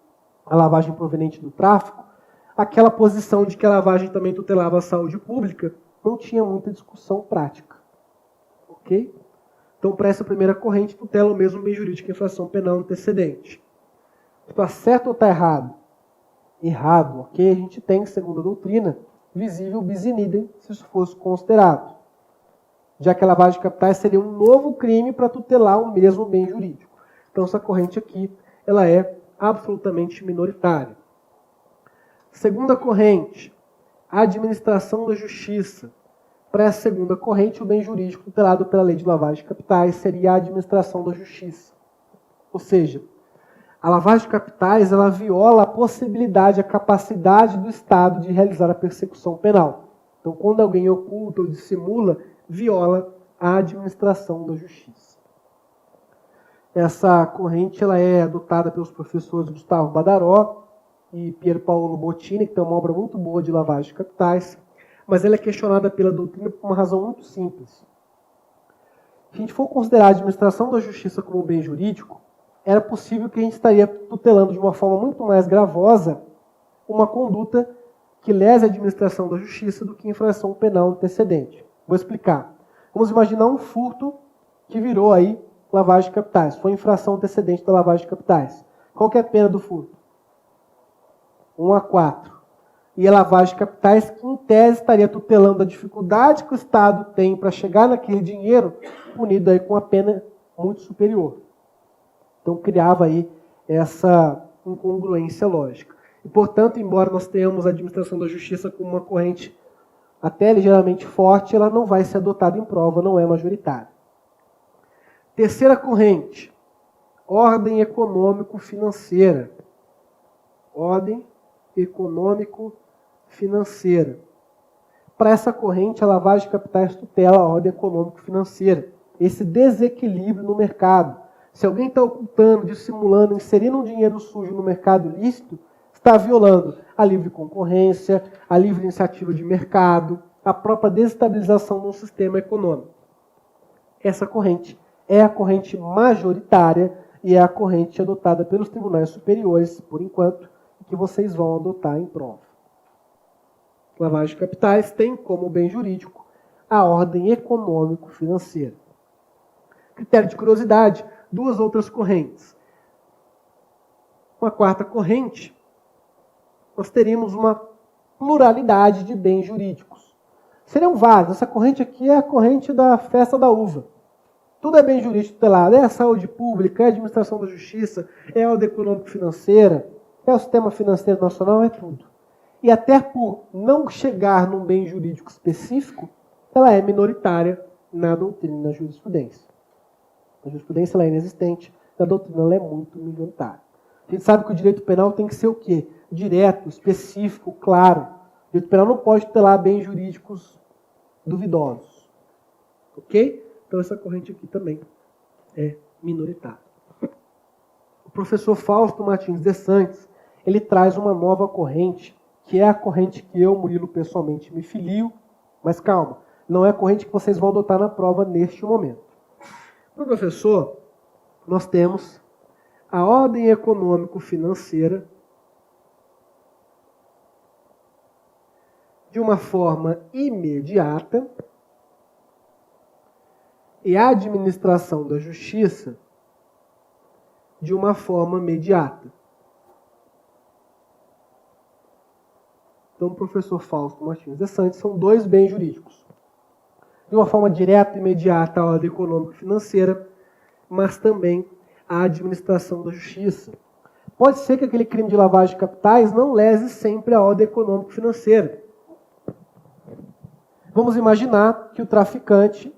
a lavagem proveniente do tráfico, aquela posição de que a lavagem também tutelava a saúde pública não tinha muita discussão prática. Ok? Então, para essa primeira corrente, tutela o mesmo bem jurídico que a infração penal antecedente. Está certo ou está errado? Errado, ok? A gente tem, segundo a doutrina, visível bis in idem, se isso fosse considerado. Já que a lavagem de capitais seria um novo crime para tutelar o mesmo bem jurídico. Então, essa corrente aqui, ela é absolutamente minoritária. Segunda corrente, a administração da justiça. Para essa segunda corrente, o bem jurídico tutelado pela lei de lavagem de capitais seria a administração da justiça. Ou seja, a lavagem de capitais ela viola a possibilidade, a capacidade do Estado de realizar a persecução penal. Então, quando alguém oculta ou dissimula, viola a administração da justiça. Essa corrente ela é adotada pelos professores Gustavo Badaró e Pier Paolo Bottini, que tem uma obra muito boa de lavagem de capitais, mas ela é questionada pela doutrina por uma razão muito simples. Se a gente for considerar a administração da justiça como bem jurídico, era possível que a gente estaria tutelando de uma forma muito mais gravosa uma conduta que lese a administração da justiça do que infração penal antecedente. Vou explicar. Vamos imaginar um furto que virou aí lavagem de capitais. Foi infração antecedente da lavagem de capitais. Qual que é a pena do furto? 1 a 4. E a lavagem de capitais, que em tese estaria tutelando a dificuldade que o Estado tem para chegar naquele dinheiro, punido aí com uma pena muito superior. Então criava aí essa incongruência lógica. E, portanto, embora nós tenhamos a administração da justiça como uma corrente até ligeiramente forte, ela não vai ser adotada em prova, não é majoritária. Terceira corrente, ordem econômico-financeira. Ordem econômico-financeira. Para essa corrente, a lavagem de capitais tutela a ordem econômico-financeira. Esse desequilíbrio no mercado. Se alguém está ocultando, dissimulando, inserindo um dinheiro sujo no mercado lícito, está violando a livre concorrência, a livre iniciativa de mercado, a própria desestabilização do sistema econômico. Essa corrente é a corrente majoritária e é a corrente adotada pelos tribunais superiores, por enquanto, que vocês vão adotar em prova. Lavagem de capitais tem como bem jurídico a ordem econômico-financeira. Critério de curiosidade, 2 outras correntes. Uma quarta corrente, nós teríamos uma pluralidade de bens jurídicos. Seriam vários. Essa corrente aqui é a corrente da festa da uva. Tudo é bem jurídico tutelado. É a saúde pública, é a administração da justiça, é a ordem econômico-financeira, é o sistema financeiro nacional, é tudo. E até por não chegar num bem jurídico específico, ela é minoritária na doutrina, na jurisprudência. Na jurisprudência ela é inexistente, na doutrina ela é muito minoritária. A gente sabe que o direito penal tem que ser o quê? Direto, específico, claro. O direito penal não pode tutelar bens jurídicos duvidosos. Ok? Então essa corrente aqui também é minoritária. O professor Fausto Martins de Santos, ele traz uma nova corrente, que é a corrente que eu, Murilo, pessoalmente me filio, mas calma, não é a corrente que vocês vão adotar na prova neste momento. Para o professor, nós temos a ordem econômico-financeira, de uma forma imediata e a administração da justiça de uma forma imediata. Então, o professor Fausto Martins de Santos são dois bens jurídicos. De uma forma direta e imediata a ordem econômica e financeira, mas também a administração da justiça. Pode ser que aquele crime de lavagem de capitais não lese sempre a ordem econômica e financeira. Vamos imaginar que o traficante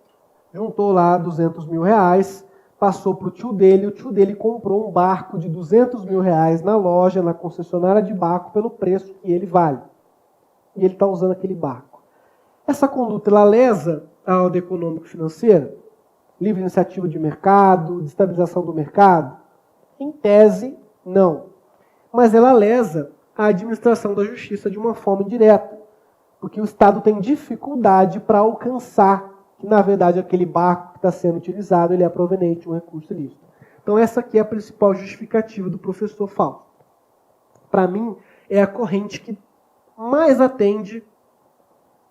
juntou lá 200 mil reais, passou para o tio dele comprou um barco de 200 mil reais na loja, na concessionária de barco, pelo preço que ele vale. E ele está usando aquele barco. Essa conduta, ela lesa a ordem econômica e financeira? Livre iniciativa de mercado, destabilização do mercado? Em tese, não. Mas ela lesa a administração da justiça de uma forma indireta. Porque o Estado tem dificuldade para alcançar que, na verdade, aquele barco que está sendo utilizado, ele é proveniente de um recurso ilícito. Então, essa aqui é a principal justificativa do professor Fausto. Para mim, é a corrente que mais atende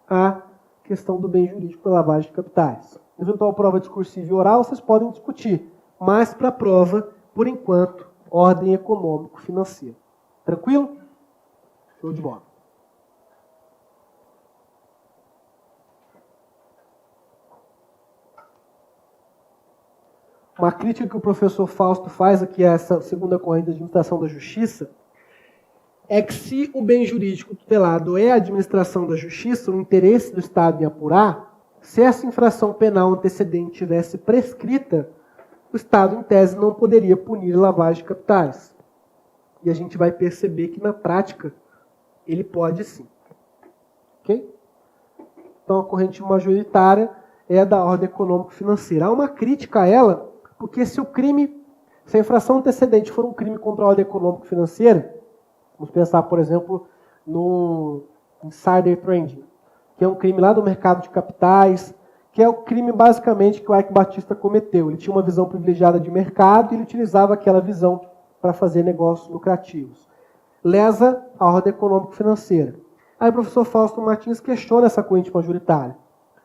à questão do bem jurídico pela lavagem de capitais. Eventual prova discursiva e oral, vocês podem discutir. Mas, para a prova, por enquanto, ordem econômico-financeira. Tranquilo? Show de bola. Uma crítica que o professor Fausto faz aqui a essa segunda corrente da administração da justiça é que se o bem jurídico tutelado é a administração da justiça, o interesse do Estado em apurar, se essa infração penal antecedente tivesse prescrita, o Estado, em tese, não poderia punir lavagem de capitais. E a gente vai perceber que, na prática, ele pode sim. Ok? Então, a corrente majoritária é da ordem econômico-financeira. Há uma crítica a ela, porque se a infração antecedente for um crime contra a ordem econômico-financeira, vamos pensar, por exemplo, no insider trading, que é um crime lá do mercado de capitais, que é o crime basicamente que o Eike Batista cometeu. Ele tinha uma visão privilegiada de mercado e ele utilizava aquela visão para fazer negócios lucrativos. Lesa a ordem econômico-financeira. Aí o professor Fausto Martins questiona essa corrente majoritária.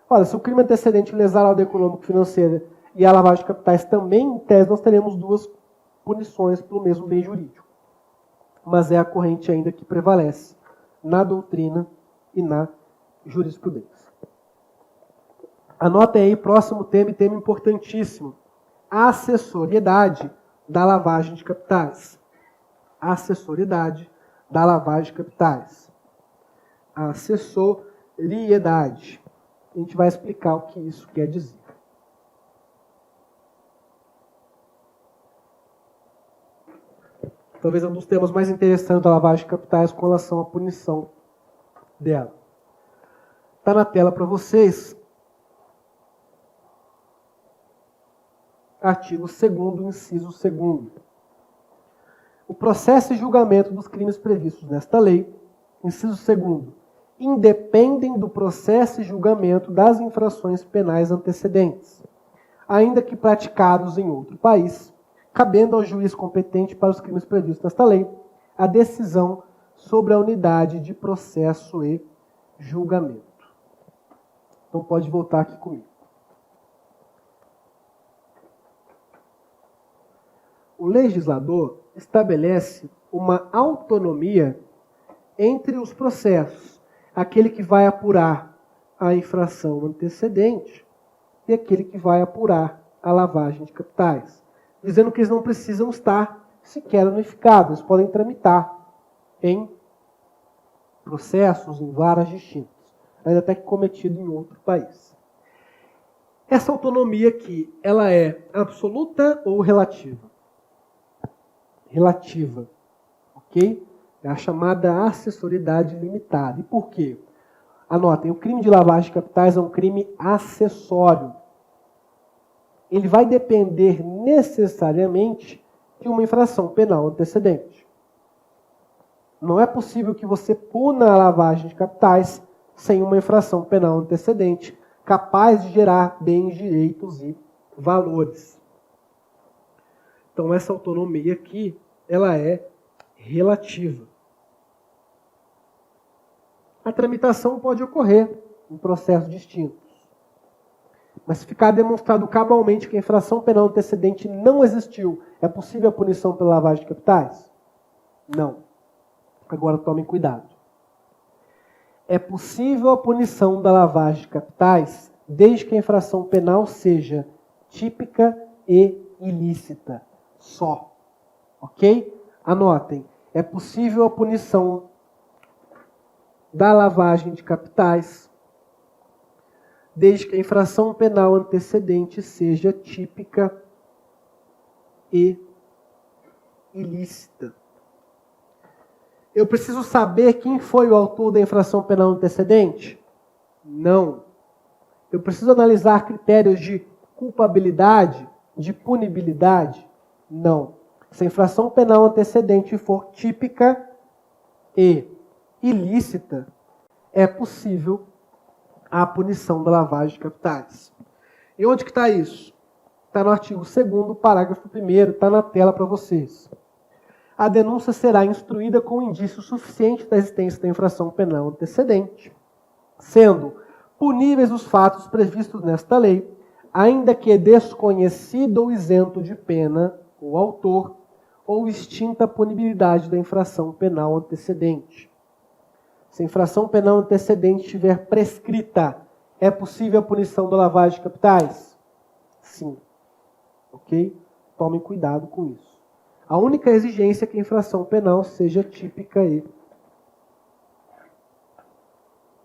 Olha, se o crime antecedente lesar a ordem econômico-financeira e a lavagem de capitais também, em tese, nós teremos duas punições pelo mesmo bem jurídico. Mas é a corrente ainda que prevalece na doutrina e na jurisprudência. Anotem aí, próximo tema e tema importantíssimo. A acessoriedade da lavagem de capitais. A acessoriedade da lavagem de capitais. A acessoriedade. A gente vai explicar o que isso quer dizer. Talvez um dos temas mais interessantes da lavagem de capitais com relação à punição dela. Está na tela para vocês. Artigo 2º, inciso 2º. O processo e julgamento dos crimes previstos nesta lei, inciso 2º, independem do processo e julgamento das infrações penais antecedentes, ainda que praticados em outro país, cabendo ao juiz competente para os crimes previstos nesta lei a decisão sobre a unidade de processo e julgamento. Então pode voltar aqui comigo. O legislador estabelece uma autonomia entre os processos, aquele que vai apurar a infração antecedente e aquele que vai apurar a lavagem de capitais, dizendo que eles não precisam estar sequer unificados, eles podem tramitar em processos, em varas distintas, ainda até que cometido em outro país. Essa autonomia aqui, ela é absoluta ou relativa? Relativa, ok? É a chamada acessoriedade limitada. E por quê? Anotem, o crime de lavagem de capitais é um crime acessório. Ele vai depender necessariamente de uma infração penal antecedente. Não é possível que você puna a lavagem de capitais sem uma infração penal antecedente capaz de gerar bens, direitos e valores. Então, essa autonomia aqui, ela é relativa. a tramitação pode ocorrer em processos distintos. Mas se ficar demonstrado cabalmente que a infração penal antecedente não existiu, é possível a punição pela lavagem de capitais? Não. Agora tomem cuidado. É possível a punição da lavagem de capitais desde que a infração penal seja típica e ilícita. Só. Ok? Anotem. É possível a punição da lavagem de capitais desde que a infração penal antecedente seja típica e ilícita. Eu preciso saber quem foi o autor da infração penal antecedente? Não. Eu preciso analisar critérios de culpabilidade, de punibilidade? Não. Se a infração penal antecedente for típica e ilícita, é possível a punição da lavagem de capitais. E onde que está isso? Está no artigo 2º, parágrafo 1º, está na tela para vocês. A denúncia será instruída com indício suficiente da existência da infração penal antecedente, sendo puníveis os fatos previstos nesta lei, ainda que desconhecido ou isento de pena o autor, ou extinta a punibilidade da infração penal antecedente. Se a infração penal antecedente estiver prescrita, é possível a punição da lavagem de capitais? Sim. Ok? Tomem cuidado com isso. A única exigência é que a infração penal seja típica e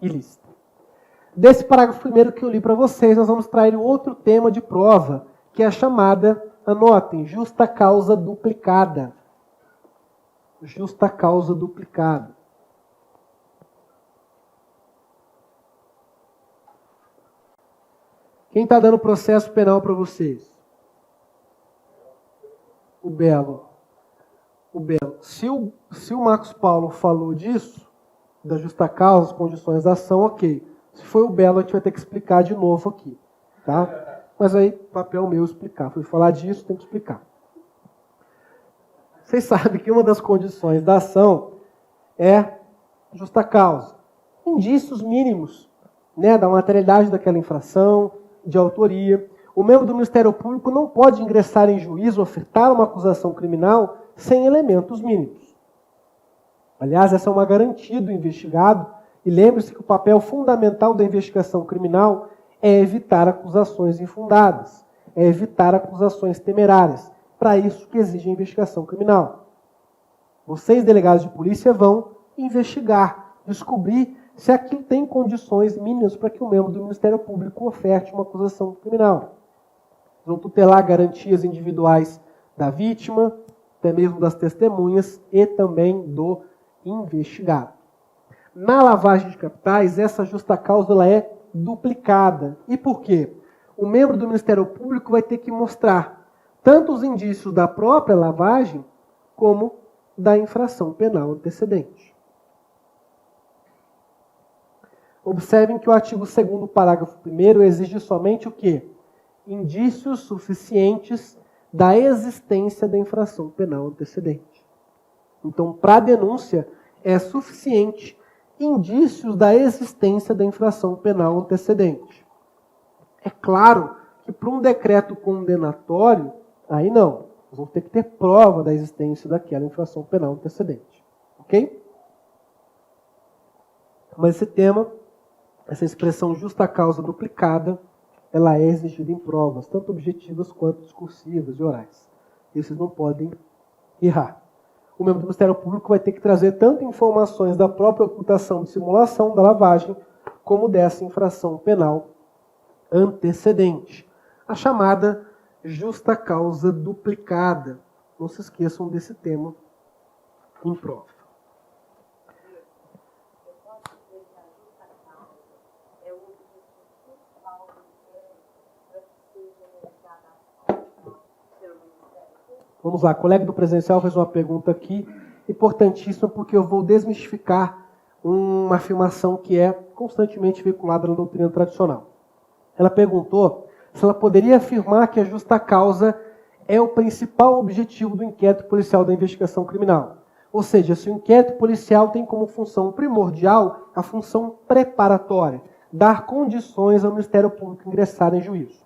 ilícita. Desse parágrafo primeiro que eu li para vocês, nós vamos trair outro tema de prova, que é a chamada, anotem, justa causa duplicada. Justa causa duplicada. Quem está dando processo penal para vocês? O Belo. O Belo. Se o Marcos Paulo falou disso, da justa causa, as condições da ação, ok. Se foi o Belo, a gente vai ter que explicar de novo aqui. Tá? Mas aí, papel meu explicar. Fui falar disso, tem que explicar. Vocês sabem que uma das condições da ação é justa causa. Indícios mínimos, né, da materialidade daquela infração, de autoria. O membro do Ministério Público não pode ingressar em juízo ou ofertar uma acusação criminal sem elementos mínimos. Aliás, essa é uma garantia do investigado. E lembre-se que o papel fundamental da investigação criminal é evitar acusações infundadas, é evitar acusações temerárias. Para isso que exige a investigação criminal. Vocês, delegados de polícia, vão investigar, descobrir se aquilo tem condições mínimas para que o membro do Ministério Público oferte uma acusação criminal. Vão tutelar garantias individuais da vítima, até mesmo das testemunhas e também do investigado. Na lavagem de capitais, essa justa causa ela é duplicada. E por quê? O membro do Ministério Público vai ter que mostrar tanto os indícios da própria lavagem como da infração penal antecedente. Observem que o artigo 2º, parágrafo 1º, exige somente o quê? Indícios suficientes da existência da infração penal antecedente. Então, para a denúncia, é suficiente indícios da existência da infração penal antecedente. É claro que para um decreto condenatório, aí não. Nós vamos ter que ter prova da existência daquela infração penal antecedente. Ok? Mas esse tema, essa expressão justa causa duplicada, ela é exigida em provas, tanto objetivas quanto discursivas e orais. E vocês não podem errar. O membro do Ministério Público vai ter que trazer tanto informações da própria ocultação de simulação da lavagem, como dessa infração penal antecedente. A chamada justa causa duplicada. Não se esqueçam desse tema em prova. Vamos lá, a colega do presencial fez uma pergunta aqui, importantíssima, porque eu vou desmistificar uma afirmação que é constantemente veiculada na doutrina tradicional. Ela perguntou se ela poderia afirmar que a justa causa é o principal objetivo do inquérito policial da investigação criminal. Ou seja, se o inquérito policial tem como função primordial a função preparatória, dar condições ao Ministério Público ingressar em juízo.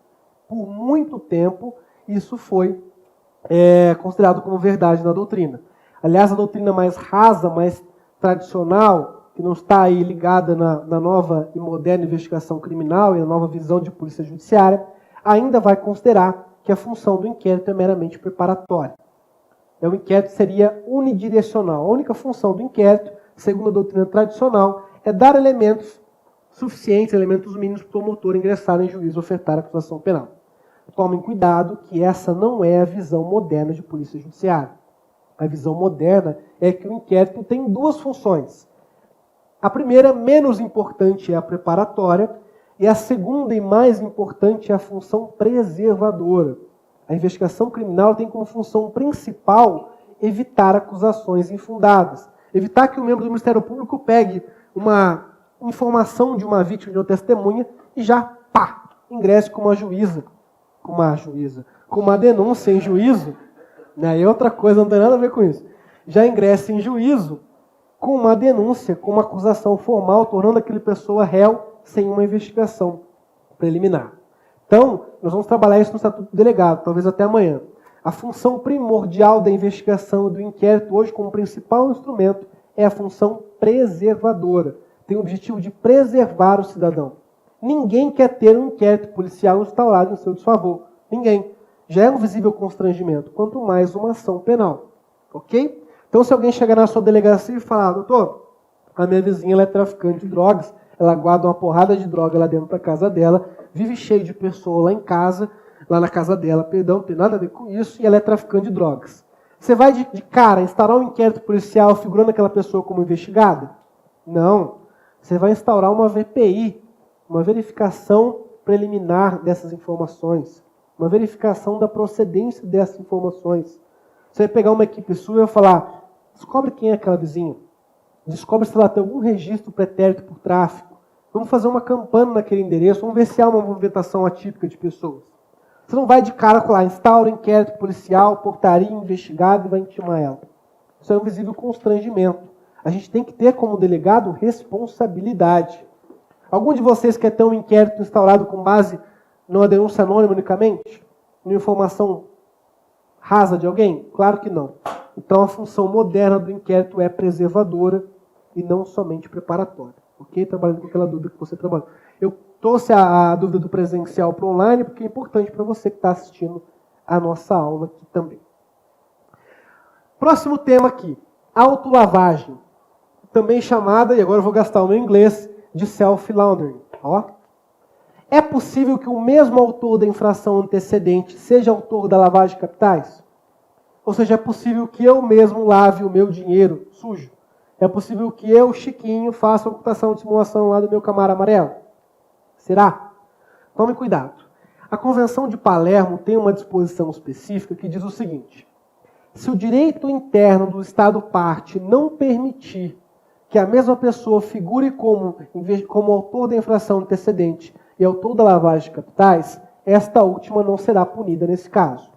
Por muito tempo, isso foi considerado como verdade na doutrina. Aliás, a doutrina mais rasa, mais tradicional, que não está aí ligada na nova e moderna investigação criminal e na nova visão de polícia judiciária, ainda vai considerar que a função do inquérito é meramente preparatória. O inquérito seria unidirecional. A única função do inquérito, segundo a doutrina tradicional, é dar elementos suficientes, elementos mínimos para o promotor ingressar em juízo e ofertar a acusação penal. Tomem cuidado que essa não é a visão moderna de polícia judiciária. A visão moderna é que o inquérito tem duas funções. A primeira, menos importante, é a preparatória, e a segunda e mais importante é a função preservadora. A investigação criminal tem como função principal evitar acusações infundadas. Evitar que o membro do Ministério Público pegue uma informação de uma vítima, de uma testemunha, e já, ingresse com uma denúncia em juízo, né? E outra coisa, não tem nada a ver com isso. Já ingressa em juízo com uma denúncia, com uma acusação formal, tornando aquele pessoa réu sem uma investigação preliminar. Então, nós vamos trabalhar isso no Estatuto do Delegado, talvez até amanhã. A função primordial da investigação e do inquérito hoje, como principal instrumento, é a função preservadora. Tem o objetivo de preservar o cidadão. Ninguém quer ter um inquérito policial instaurado em seu desfavor. Ninguém. Já é um visível constrangimento, quanto mais uma ação penal. Ok? Então, se alguém chegar na sua delegacia e falar, doutor, a minha vizinha ela é traficante de drogas, ela guarda uma porrada de droga lá dentro da casa dela, vive cheio de pessoa lá em casa, lá na casa dela, não tem nada a ver com isso, e ela é traficante de drogas. Você vai de cara instaurar um inquérito policial figurando aquela pessoa como investigada? Não. Você vai instaurar uma VPI, uma verificação preliminar dessas informações, uma verificação da procedência dessas informações. Você vai pegar uma equipe sua e vai falar, descobre quem é aquela vizinha, descobre se ela tem algum registro pretérito por tráfico, vamos fazer uma campanha naquele endereço, vamos ver se há uma movimentação atípica de pessoas. Você não vai de cara com lá, instaura inquérito policial, portaria investigada e vai intimar ela. Isso é um visível constrangimento. A gente tem que ter como delegado responsabilidade. Algum de vocês quer ter um inquérito instaurado com base numa denúncia anônima unicamente? Numa informação rasa de alguém? Claro que não. Então a função moderna do inquérito é preservadora e não somente preparatória. Ok? Trabalhando com aquela dúvida que você trabalhou. Eu trouxe a dúvida do presencial para o online porque é importante para você que está assistindo a nossa aula aqui também. Próximo tema aqui. Autolavagem. Também chamada, e agora eu vou gastar o meu inglês, de self-laundering. É possível que o mesmo autor da infração antecedente seja autor da lavagem de capitais? Ou seja, é possível que eu mesmo lave o meu dinheiro sujo? É possível que eu, Chiquinho, faça a ocultação de simulação lá do meu Camaro amarelo? Será? Tome cuidado. A Convenção de Palermo tem uma disposição específica que diz o seguinte: se o direito interno do Estado-parte não permitir que a mesma pessoa figure como autor da infração antecedente e autor da lavagem de capitais, esta última não será punida nesse caso.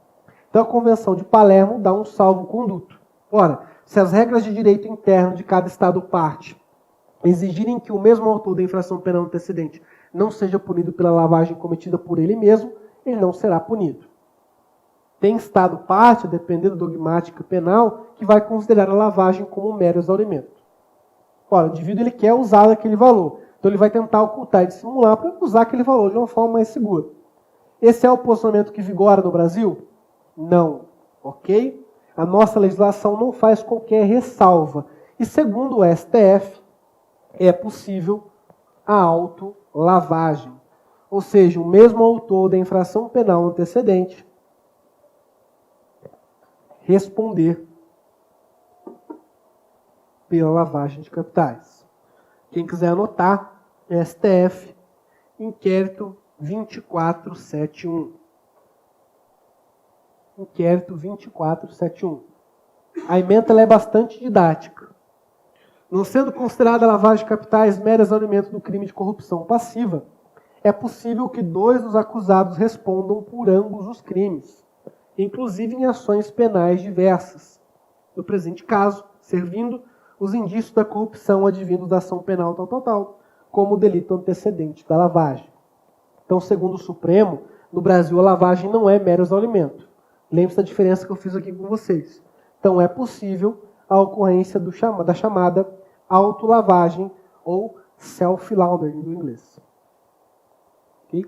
Então a Convenção de Palermo dá um salvo-conduto. Ora, se as regras de direito interno de cada Estado-parte exigirem que o mesmo autor da infração penal antecedente não seja punido pela lavagem cometida por ele mesmo, ele não será punido. Tem Estado-parte, dependendo da dogmática penal, que vai considerar a lavagem como um mero exaurimento. Ora, o indivíduo ele quer usar aquele valor, então ele vai tentar ocultar e dissimular para usar aquele valor de uma forma mais segura. Esse é o posicionamento que vigora no Brasil? Não. Ok? A nossa legislação não faz qualquer ressalva. E segundo o STF, é possível a autolavagem. Ou seja, o mesmo autor da infração penal antecedente responder pela lavagem de capitais. Quem quiser anotar, STF, inquérito 2471. Inquérito 2471. A ementa ela é bastante didática. Não sendo considerada a lavagem de capitais mero exaurimento do crime de corrupção passiva, é possível que dois dos acusados respondam por ambos os crimes, inclusive em ações penais diversas. No presente caso, servindo os indícios da corrupção advindos da ação penal tal, como o delito antecedente da lavagem. Então, segundo o Supremo, no Brasil a lavagem não é mero exaurimento. Lembre-se da diferença que eu fiz aqui com vocês. Então, é possível a ocorrência da chamada autolavagem ou self-laundering do inglês. Okay?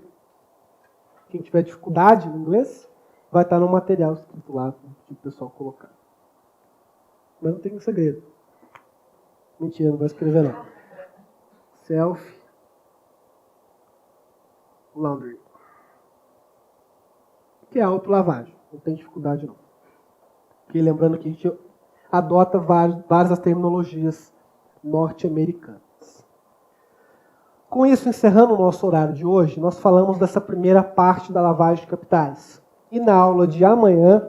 Quem tiver dificuldade no inglês, vai estar no material escrito lá que o pessoal colocar. Mas não tem um segredo. Mentira, não vai escrever não. Self-laundering. Que é autolavagem. Não tem dificuldade não. Porque lembrando que a gente adota várias das terminologias norte-americanas. Com isso, encerrando o nosso horário de hoje, nós falamos dessa primeira parte da lavagem de capitais. E na aula de amanhã,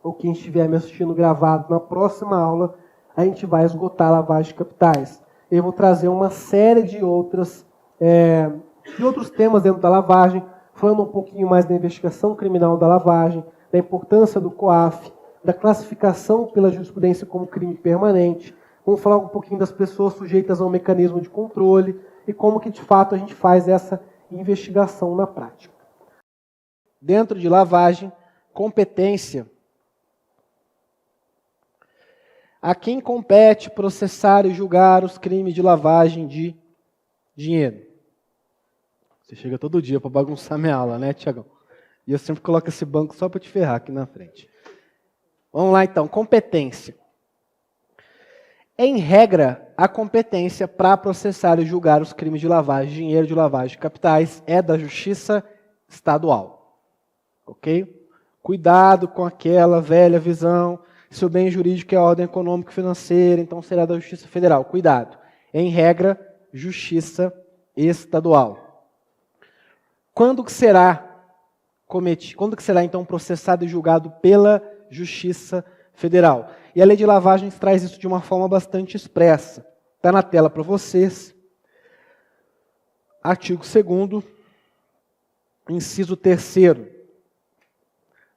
ou quem estiver me assistindo gravado na próxima aula, a gente vai esgotar a lavagem de capitais. Eu vou trazer uma série de outros temas dentro da lavagem, falando um pouquinho mais da investigação criminal da lavagem, da importância do COAF, da classificação pela jurisprudência como crime permanente. Vamos falar um pouquinho das pessoas sujeitas ao mecanismo de controle e como que, de fato, a gente faz essa investigação na prática. Dentro de lavagem, competência. A quem compete processar e julgar os crimes de lavagem de dinheiro? Você chega todo dia para bagunçar minha aula, né, Tiagão? E eu sempre coloco esse banco só para te ferrar aqui na frente. Vamos lá, então. Competência. Em regra, a competência para processar e julgar os crimes de lavagem de dinheiro, de lavagem de capitais, é da Justiça Estadual. Ok? Cuidado com aquela velha visão, se o bem jurídico é a ordem econômica e financeira, então será da Justiça Federal. Cuidado. Em regra, Justiça Estadual. Quando que será então processado e julgado pela Justiça Federal? E a lei de lavagens traz isso de uma forma bastante expressa. Está na tela para vocês. Artigo 2º, inciso 3º.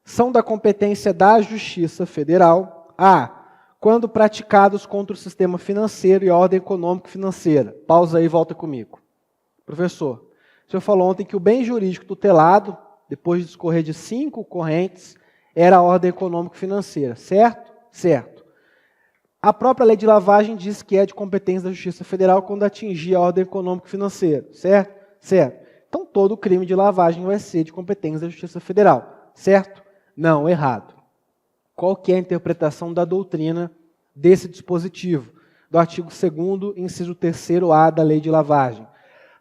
São da competência da Justiça Federal a, quando praticados contra o sistema financeiro e a ordem econômica e financeira. Pausa aí e volta comigo. Professor, o senhor falou ontem que o bem jurídico tutelado, depois de discorrer de 5 correntes, era a ordem econômica e financeira, certo? Certo. A própria lei de lavagem diz que é de competência da Justiça Federal quando atingir a ordem econômica e financeira, certo? Certo. Então todo crime de lavagem vai ser de competência da Justiça Federal, certo? Não, errado. Qual que é a interpretação da doutrina desse dispositivo? Do artigo 2º, inciso 3º-A da lei de lavagem.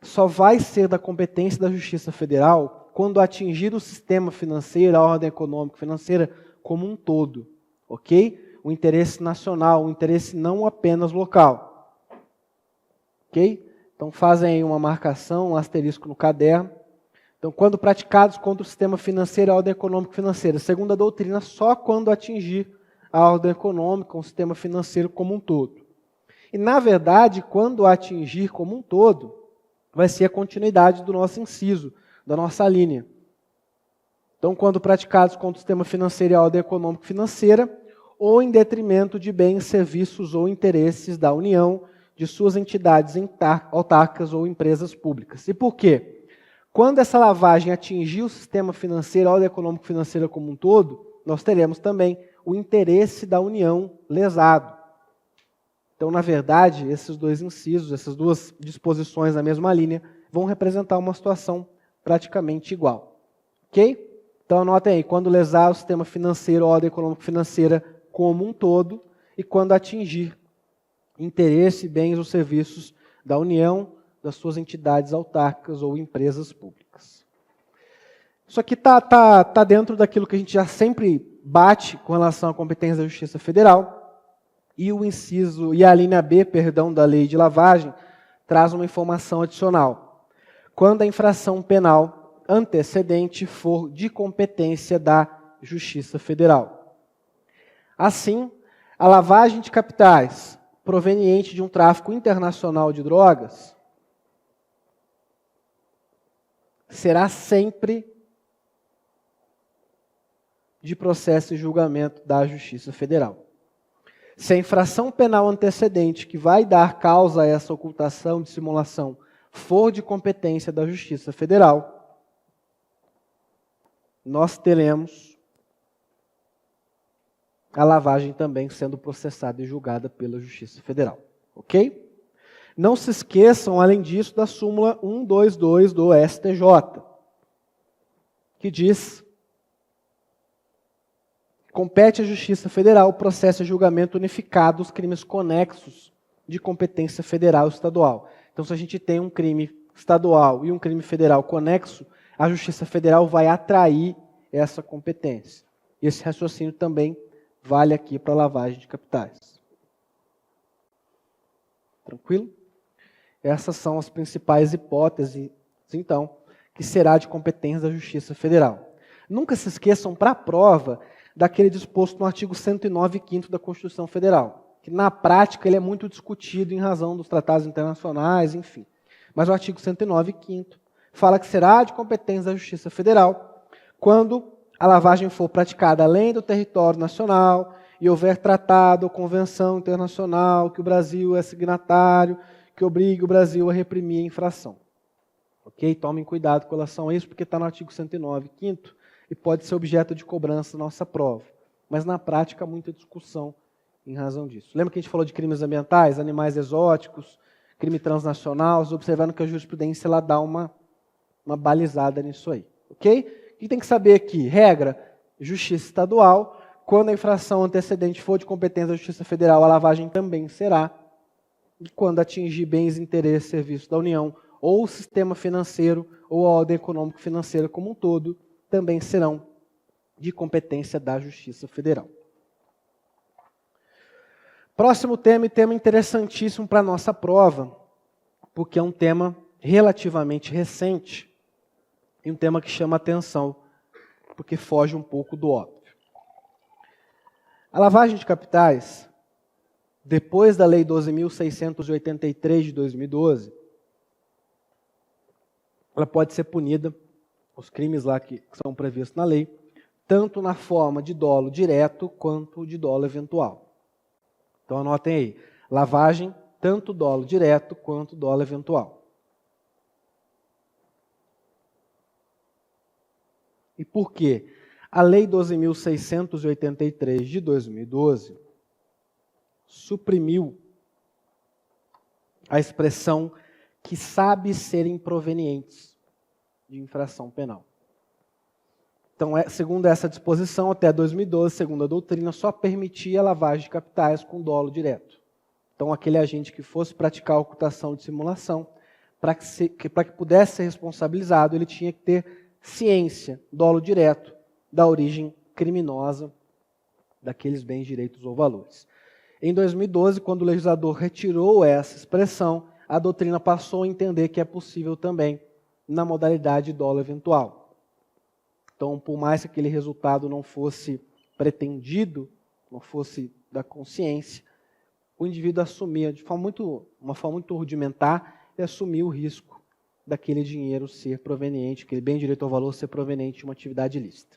Só vai ser da competência da Justiça Federal quando atingir o sistema financeiro, a ordem econômica e financeira como um todo, ok? O interesse nacional, o interesse não apenas local. Ok? Então fazem aí uma marcação, um asterisco no caderno. Então, quando praticados contra o sistema financeiro e a ordem econômica e financeira, segundo a doutrina, só quando atingir a ordem econômica, o sistema financeiro como um todo. E, na verdade, quando atingir como um todo, vai ser a continuidade do nosso inciso, da nossa linha. Então, quando praticados contra o sistema financeiro e a ordem econômica e financeira, ou em detrimento de bens, serviços ou interesses da União, de suas entidades autárquicas ou empresas públicas. E por quê? Quando essa lavagem atingir o sistema financeiro, a ordem econômica e financeira como um todo, nós teremos também o interesse da União lesado. Então, na verdade, esses dois incisos, essas duas disposições na mesma linha, vão representar uma situação praticamente igual. Ok? Então, anotem aí, quando lesar o sistema financeiro, a ordem econômica e financeira como um todo, e quando atingir interesse, bens ou serviços da União, das suas entidades autárquicas ou empresas públicas. Isso aqui está dentro daquilo que a gente já sempre bate com relação à competência da Justiça Federal, e a linha B, da lei de lavagem, traz uma informação adicional. Quando a infração penal antecedente for de competência da Justiça Federal. Assim, a lavagem de capitais proveniente de um tráfico internacional de drogas será sempre de processo e julgamento da Justiça Federal. Se a infração penal antecedente que vai dar causa a essa ocultação, dissimulação, for de competência da Justiça Federal, nós teremos a lavagem também sendo processada e julgada pela Justiça Federal. Ok? Não se esqueçam, além disso, da súmula 122 do STJ, que diz: compete à Justiça Federal o processo e julgamento unificado dos crimes conexos de competência federal e estadual. Então, se a gente tem um crime estadual e um crime federal conexo, a Justiça Federal vai atrair essa competência. Esse raciocínio também vale aqui para a lavagem de capitais. Tranquilo? Essas são as principais hipóteses, então, que será de competência da Justiça Federal. Nunca se esqueçam, para a prova, daquele disposto no artigo 109, 5º da Constituição Federal, que na prática ele é muito discutido em razão dos tratados internacionais, enfim. Mas o artigo 109, 5º, fala que será de competência da Justiça Federal quando a lavagem for praticada além do território nacional e houver tratado ou convenção internacional que o Brasil é signatário, que obrigue o Brasil a reprimir a infração. Ok? Tomem cuidado com relação a isso, porque está no artigo 109, 5º, e pode ser objeto de cobrança da nossa prova. Mas na prática há muita discussão em razão disso. Lembra que a gente falou de crimes ambientais, animais exóticos, crime transnacional? Vocês observaram que a jurisprudência ela dá uma balizada nisso aí. Ok? O que tem que saber aqui? Regra, Justiça Estadual. Quando a infração antecedente for de competência da Justiça Federal, a lavagem também será. E quando atingir bens, interesses, serviços da União, ou o sistema financeiro, ou a ordem econômico-financeira como um todo, também serão de competência da Justiça Federal. Próximo tema, e tema interessantíssimo para a nossa prova, porque é um tema relativamente recente, e um tema que chama atenção, porque foge um pouco do óbvio. A lavagem de capitais, depois da Lei 12.683 de 2012, ela pode ser punida, os crimes lá que são previstos na lei, tanto na forma de dolo direto quanto de dolo eventual. Então anotem aí, lavagem, tanto dolo direto quanto dolo eventual. E por quê? A Lei 12.683 de 2012 suprimiu a expressão que sabe ser improvenientes de infração penal. Então, segundo essa disposição, até 2012, segundo a doutrina, só permitia a lavagem de capitais com dolo direto. Então, aquele agente que fosse praticar a ocultação de simulação, para que pudesse ser responsabilizado, ele tinha que ter ciência, dolo direto, da origem criminosa daqueles bens, direitos ou valores. Em 2012, quando o legislador retirou essa expressão, a doutrina passou a entender que é possível também na modalidade de dolo eventual. Então, por mais que aquele resultado não fosse pretendido, não fosse da consciência, o indivíduo assumia de uma forma muito rudimentar e assumia o risco daquele dinheiro ser proveniente, aquele bem direito ao valor ser proveniente de uma atividade ilícita.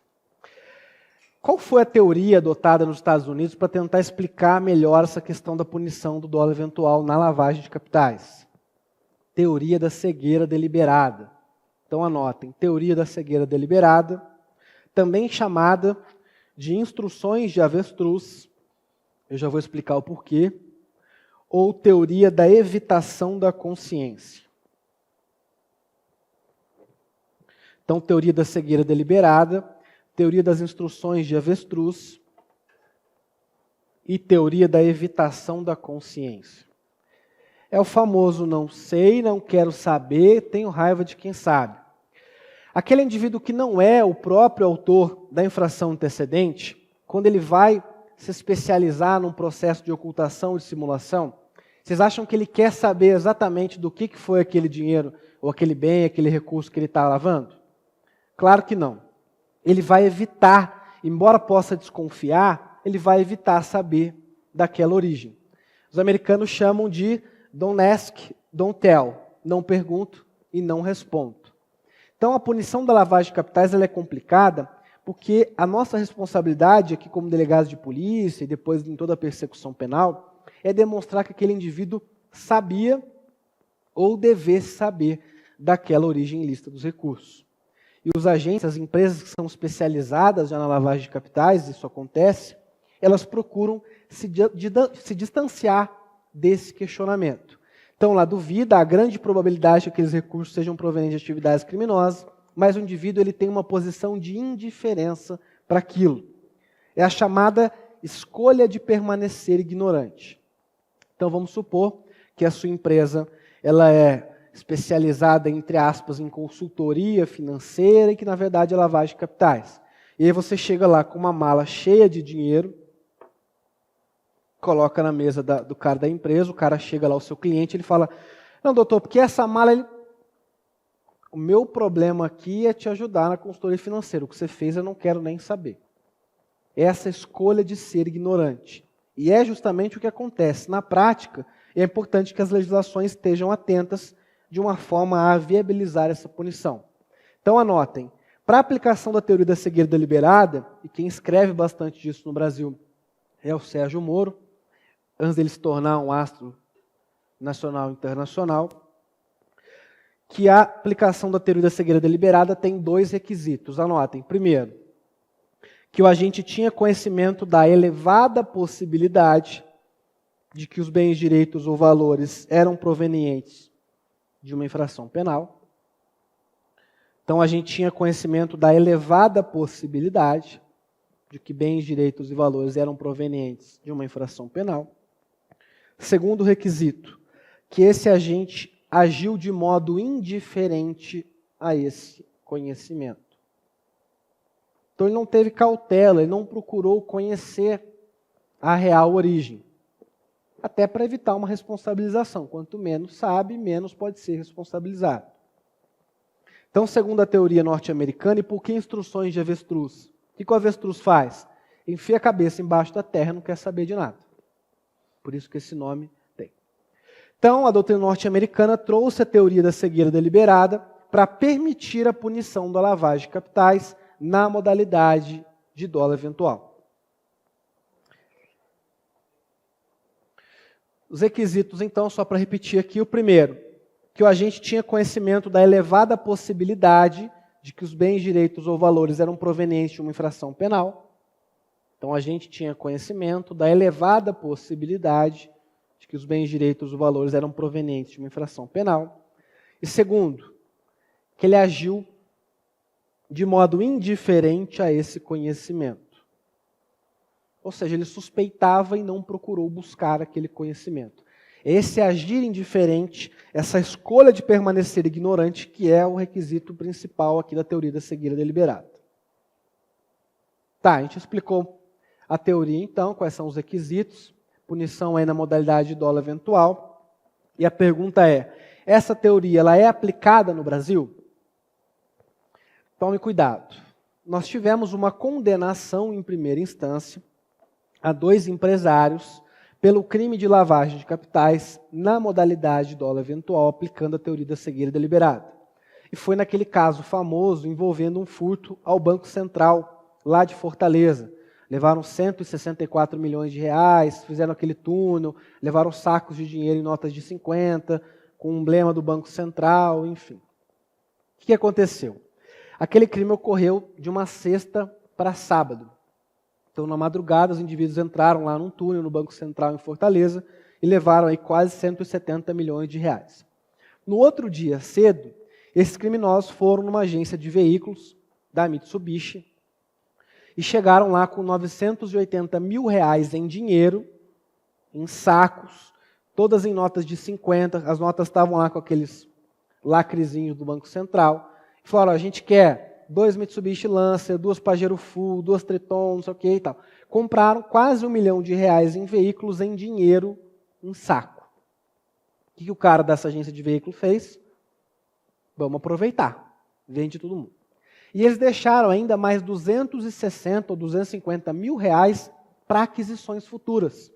Qual foi a teoria adotada nos Estados Unidos para tentar explicar melhor essa questão da punição do dolo eventual na lavagem de capitais? Teoria da cegueira deliberada. Então anotem, teoria da cegueira deliberada, também chamada de instruções de avestruz, eu já vou explicar o porquê, ou teoria da evitação da consciência. Então, teoria da cegueira deliberada, teoria das instruções de avestruz e teoria da evitação da consciência. É o famoso não sei, não quero saber, tenho raiva de quem sabe. Aquele indivíduo que não é o próprio autor da infração antecedente, quando ele vai se especializar num processo de ocultação e de simulação, vocês acham que ele quer saber exatamente do que foi aquele dinheiro, ou aquele bem, aquele recurso que ele está lavando? Claro que não. Ele vai evitar, embora possa desconfiar, ele vai evitar saber daquela origem. Os americanos chamam de don't ask, don't tell. Não pergunto e não respondo. Então, a punição da lavagem de capitais ela é complicada, porque a nossa responsabilidade aqui como delegados de polícia e depois em toda a persecução penal é demonstrar que aquele indivíduo sabia ou devesse saber daquela origem ilícita dos recursos. E os agentes, as empresas que são especializadas já na lavagem de capitais, isso acontece, elas procuram se distanciar desse questionamento. Então, lá duvida, há grande probabilidade que aqueles recursos sejam provenientes de atividades criminosas, mas o indivíduo ele tem uma posição de indiferença para aquilo. É a chamada escolha de permanecer ignorante. Então, vamos supor que a sua empresa ela é especializada, entre aspas, em consultoria financeira e que, na verdade, é lavagem de capitais. E aí você chega lá com uma mala cheia de dinheiro, coloca na mesa do cara da empresa, o cara chega lá, o seu cliente, ele fala, não, doutor, porque essa mala, o meu problema aqui é te ajudar na consultoria financeira, o que você fez eu não quero nem saber. Essa escolha de ser ignorante. E é justamente o que acontece. Na prática, é importante que as legislações estejam atentas de uma forma a viabilizar essa punição. Então anotem, para a aplicação da teoria da cegueira deliberada, e quem escreve bastante disso no Brasil é o Sérgio Moro, antes dele se tornar um astro nacional e internacional, que a aplicação da teoria da cegueira deliberada tem 2 requisitos. Anotem. Primeiro, que o agente tinha conhecimento da elevada possibilidade de que os bens, direitos ou valores eram provenientes de uma infração penal. Então, a gente tinha conhecimento da elevada possibilidade de que bens, direitos e valores eram provenientes de uma infração penal. Segundo requisito, que esse agente agiu de modo indiferente a esse conhecimento. Então, ele não teve cautela, ele não procurou conhecer a real origem. Até para evitar uma responsabilização. Quanto menos sabe, menos pode ser responsabilizado. Então, segundo a teoria norte-americana, e por que instruções de avestruz? O que o avestruz faz? Enfia a cabeça embaixo da terra e não quer saber de nada. Por isso que esse nome tem. Então, a doutrina norte-americana trouxe a teoria da cegueira deliberada para permitir a punição da lavagem de capitais na modalidade de dolo eventual. Os requisitos, então, só para repetir aqui, o primeiro, que o agente tinha conhecimento da elevada possibilidade de que os bens, direitos ou valores eram provenientes de uma infração penal. Então, a gente tinha conhecimento da elevada possibilidade de que os bens, direitos ou valores eram provenientes de uma infração penal. E segundo, que ele agiu de modo indiferente a esse conhecimento. Ou seja, ele suspeitava e não procurou buscar aquele conhecimento. Esse agir indiferente, essa escolha de permanecer ignorante, que é o requisito principal aqui da teoria da cegueira deliberada. Tá, a gente explicou a teoria, então, quais são os requisitos, punição aí na modalidade de dolo eventual. E a pergunta é, essa teoria ela é aplicada no Brasil? Tome cuidado. Nós tivemos uma condenação em primeira instância a 2 empresários pelo crime de lavagem de capitais na modalidade de dolo eventual, aplicando a teoria da cegueira deliberada. E foi naquele caso famoso envolvendo um furto ao Banco Central, lá de Fortaleza. Levaram 164 milhões de reais, fizeram aquele túnel, levaram sacos de dinheiro em notas de 50, com o emblema do Banco Central, enfim. O que aconteceu? Aquele crime ocorreu de uma sexta para sábado. Então, na madrugada, os indivíduos entraram lá num túnel no Banco Central em Fortaleza e levaram aí quase 170 milhões de reais. No outro dia, cedo, esses criminosos foram numa agência de veículos da Mitsubishi e chegaram lá com 980 mil reais em dinheiro, em sacos, todas em notas de 50, as notas estavam lá com aqueles lacrezinhos do Banco Central, e falaram, a gente quer 2 Mitsubishi Lancer, 2 Pajero Full, 2 Triton, não sei o que e tal. Compraram quase R$1 milhão em veículos em dinheiro, em saco. O que o cara dessa agência de veículo fez? Vamos aproveitar. Vende todo mundo. E eles deixaram ainda mais 260 ou 250 mil reais para aquisições futuras,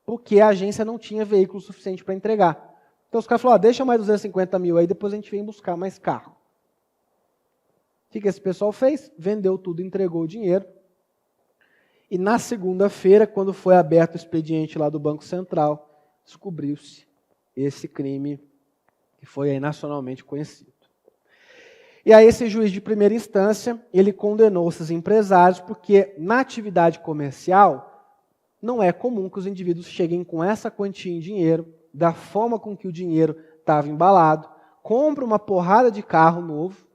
porque a agência não tinha veículo suficiente para entregar. Então os caras falaram, deixa mais 250 mil aí, depois a gente vem buscar mais carro. O que esse pessoal fez? Vendeu tudo, entregou o dinheiro. E na segunda-feira, quando foi aberto o expediente lá do Banco Central, descobriu-se esse crime que foi aí nacionalmente conhecido. E aí esse juiz de primeira instância, ele condenou esses empresários porque na atividade comercial não é comum que os indivíduos cheguem com essa quantia em dinheiro, da forma com que o dinheiro estava embalado, compram uma porrada de carro novo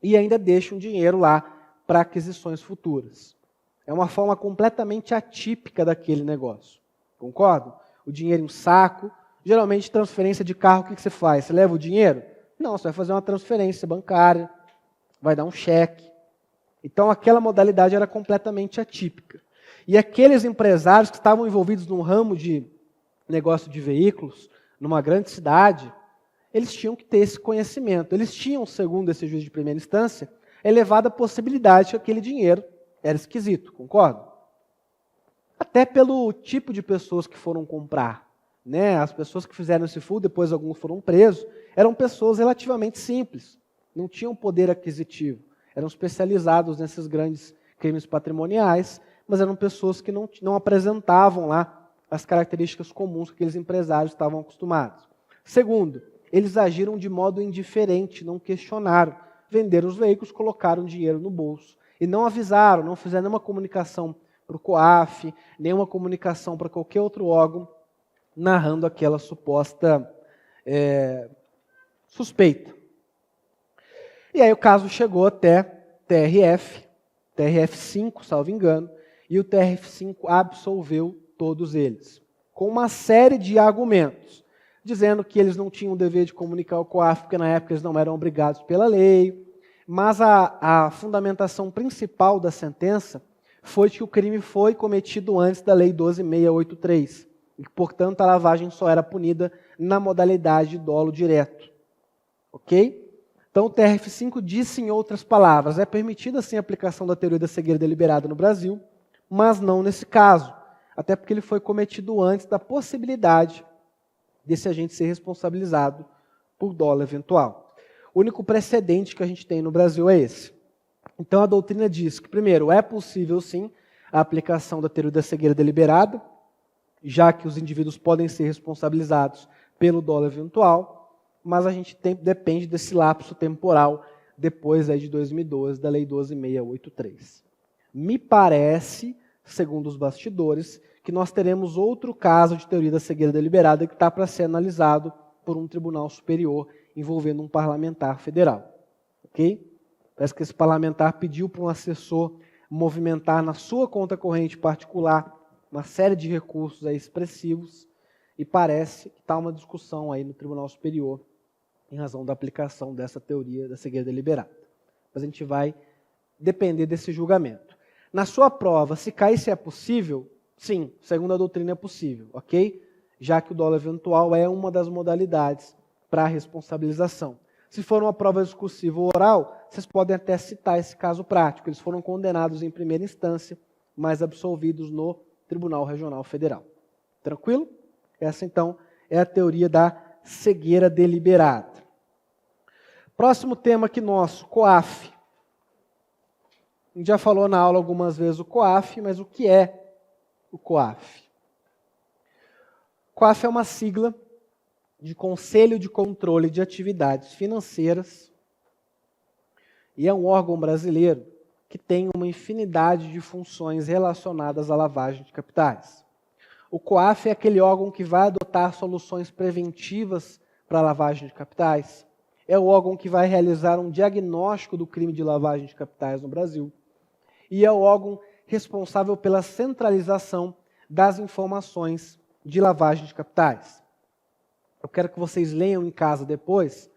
e ainda deixam dinheiro lá para aquisições futuras. É uma forma completamente atípica daquele negócio. Concordam? O dinheiro em um saco. Geralmente, transferência de carro, o que você faz? Você leva o dinheiro? Não, você vai fazer uma transferência bancária, vai dar um cheque. Então, aquela modalidade era completamente atípica. E aqueles empresários que estavam envolvidos num ramo de negócio de veículos, numa grande cidade, eles tinham que ter esse conhecimento. Eles tinham, segundo esse juiz de primeira instância, elevada possibilidade que aquele dinheiro era esquisito, concorda? Até pelo tipo de pessoas que foram comprar. Né? As pessoas que fizeram esse furto, depois alguns foram presos, eram pessoas relativamente simples, não tinham poder aquisitivo, eram especializados nesses grandes crimes patrimoniais, mas eram pessoas que não apresentavam lá as características comuns que aqueles empresários estavam acostumados. Segundo, eles agiram de modo indiferente, não questionaram, venderam os veículos, colocaram dinheiro no bolso. E não avisaram, não fizeram nenhuma comunicação para o COAF, nenhuma comunicação para qualquer outro órgão, narrando aquela suposta suspeita. E aí o caso chegou até TRF5, salvo engano, e o TRF5 absolveu todos eles, com uma série de argumentos, dizendo que eles não tinham o dever de comunicar ao COAF, porque na época eles não eram obrigados pela lei, mas a fundamentação principal da sentença foi que o crime foi cometido antes da Lei 12.683, e que, portanto, a lavagem só era punida na modalidade de dolo direto. Ok? Então, o TRF5 disse, em outras palavras, é permitida sim a aplicação da teoria da cegueira deliberada no Brasil, mas não nesse caso, até porque ele foi cometido antes da possibilidade desse agente ser responsabilizado por dolo eventual. O único precedente que a gente tem no Brasil é esse. Então, a doutrina diz que, primeiro, é possível sim a aplicação da teoria da cegueira deliberada, já que os indivíduos podem ser responsabilizados pelo dolo eventual, mas a gente depende desse lapso temporal depois aí de 2012, da Lei 12.683. Me parece, segundo os bastidores, que nós teremos outro caso de teoria da cegueira deliberada que está para ser analisado por um tribunal superior envolvendo um parlamentar federal. Ok? Parece que esse parlamentar pediu para um assessor movimentar na sua conta corrente particular uma série de recursos aí expressivos e parece que está uma discussão aí no Tribunal Superior em razão da aplicação dessa teoria da cegueira deliberada. Mas a gente vai depender desse julgamento. Na sua prova, se cair se é possível, sim, segundo a doutrina é possível, ok? Já que o dolo eventual é uma das modalidades para a responsabilização. Se for uma prova discursiva ou oral, vocês podem até citar esse caso prático. Eles foram condenados em primeira instância, mas absolvidos no Tribunal Regional Federal. Tranquilo? Essa, então, é a teoria da cegueira deliberada. Próximo tema aqui nosso, COAF. A gente já falou na aula algumas vezes o COAF, mas o que é o COAF? COAF é uma sigla de Conselho de Controle de Atividades Financeiras e é um órgão brasileiro que tem uma infinidade de funções relacionadas à lavagem de capitais. O COAF é aquele órgão que vai adotar soluções preventivas para a lavagem de capitais, é o órgão que vai realizar um diagnóstico do crime de lavagem de capitais no Brasil e é o órgão responsável pela centralização das informações de lavagem de capitais. Eu quero que vocês leiam em casa depois.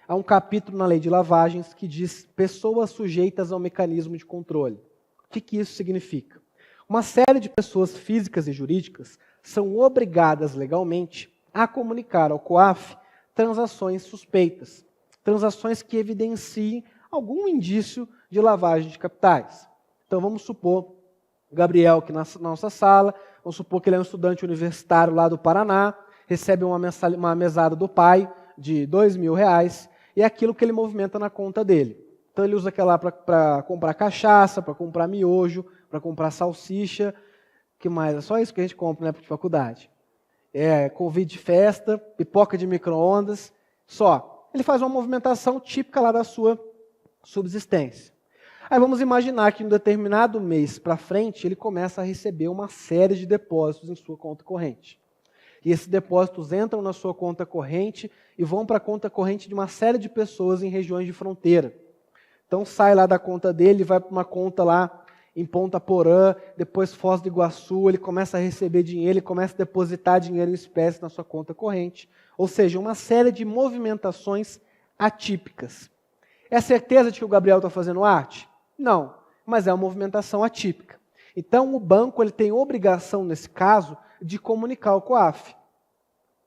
Há um capítulo na Lei de Lavagens que diz pessoas sujeitas ao mecanismo de controle. O que isso significa? Uma série de pessoas físicas e jurídicas são obrigadas legalmente a comunicar ao COAF transações suspeitas, transações que evidenciem algum indício de lavagem de capitais. Então vamos supor o Gabriel aqui na nossa sala, vamos supor que ele é um estudante universitário lá do Paraná, recebe uma mesada do pai de R$2.000 e é aquilo que ele movimenta na conta dele. Então ele usa aquela para comprar cachaça, para comprar miojo, para comprar salsicha. Que mais? É só isso que a gente compra na época de faculdade. Convite de festa, pipoca de micro-ondas, só. Ele faz uma movimentação típica lá da sua subsistência. Aí vamos imaginar que em um determinado mês para frente, ele começa a receber uma série de depósitos em sua conta corrente. E esses depósitos entram na sua conta corrente e vão para a conta corrente de uma série de pessoas em regiões de fronteira. Então sai lá da conta dele, vai para uma conta lá em Ponta Porã, depois Foz do Iguaçu, ele começa a receber dinheiro, ele começa a depositar dinheiro em espécie na sua conta corrente. Ou seja, uma série de movimentações atípicas. É certeza de que o Gabriel está fazendo arte? Não, mas é uma movimentação atípica. Então o banco ele tem obrigação, nesse caso, de comunicar ao COAF.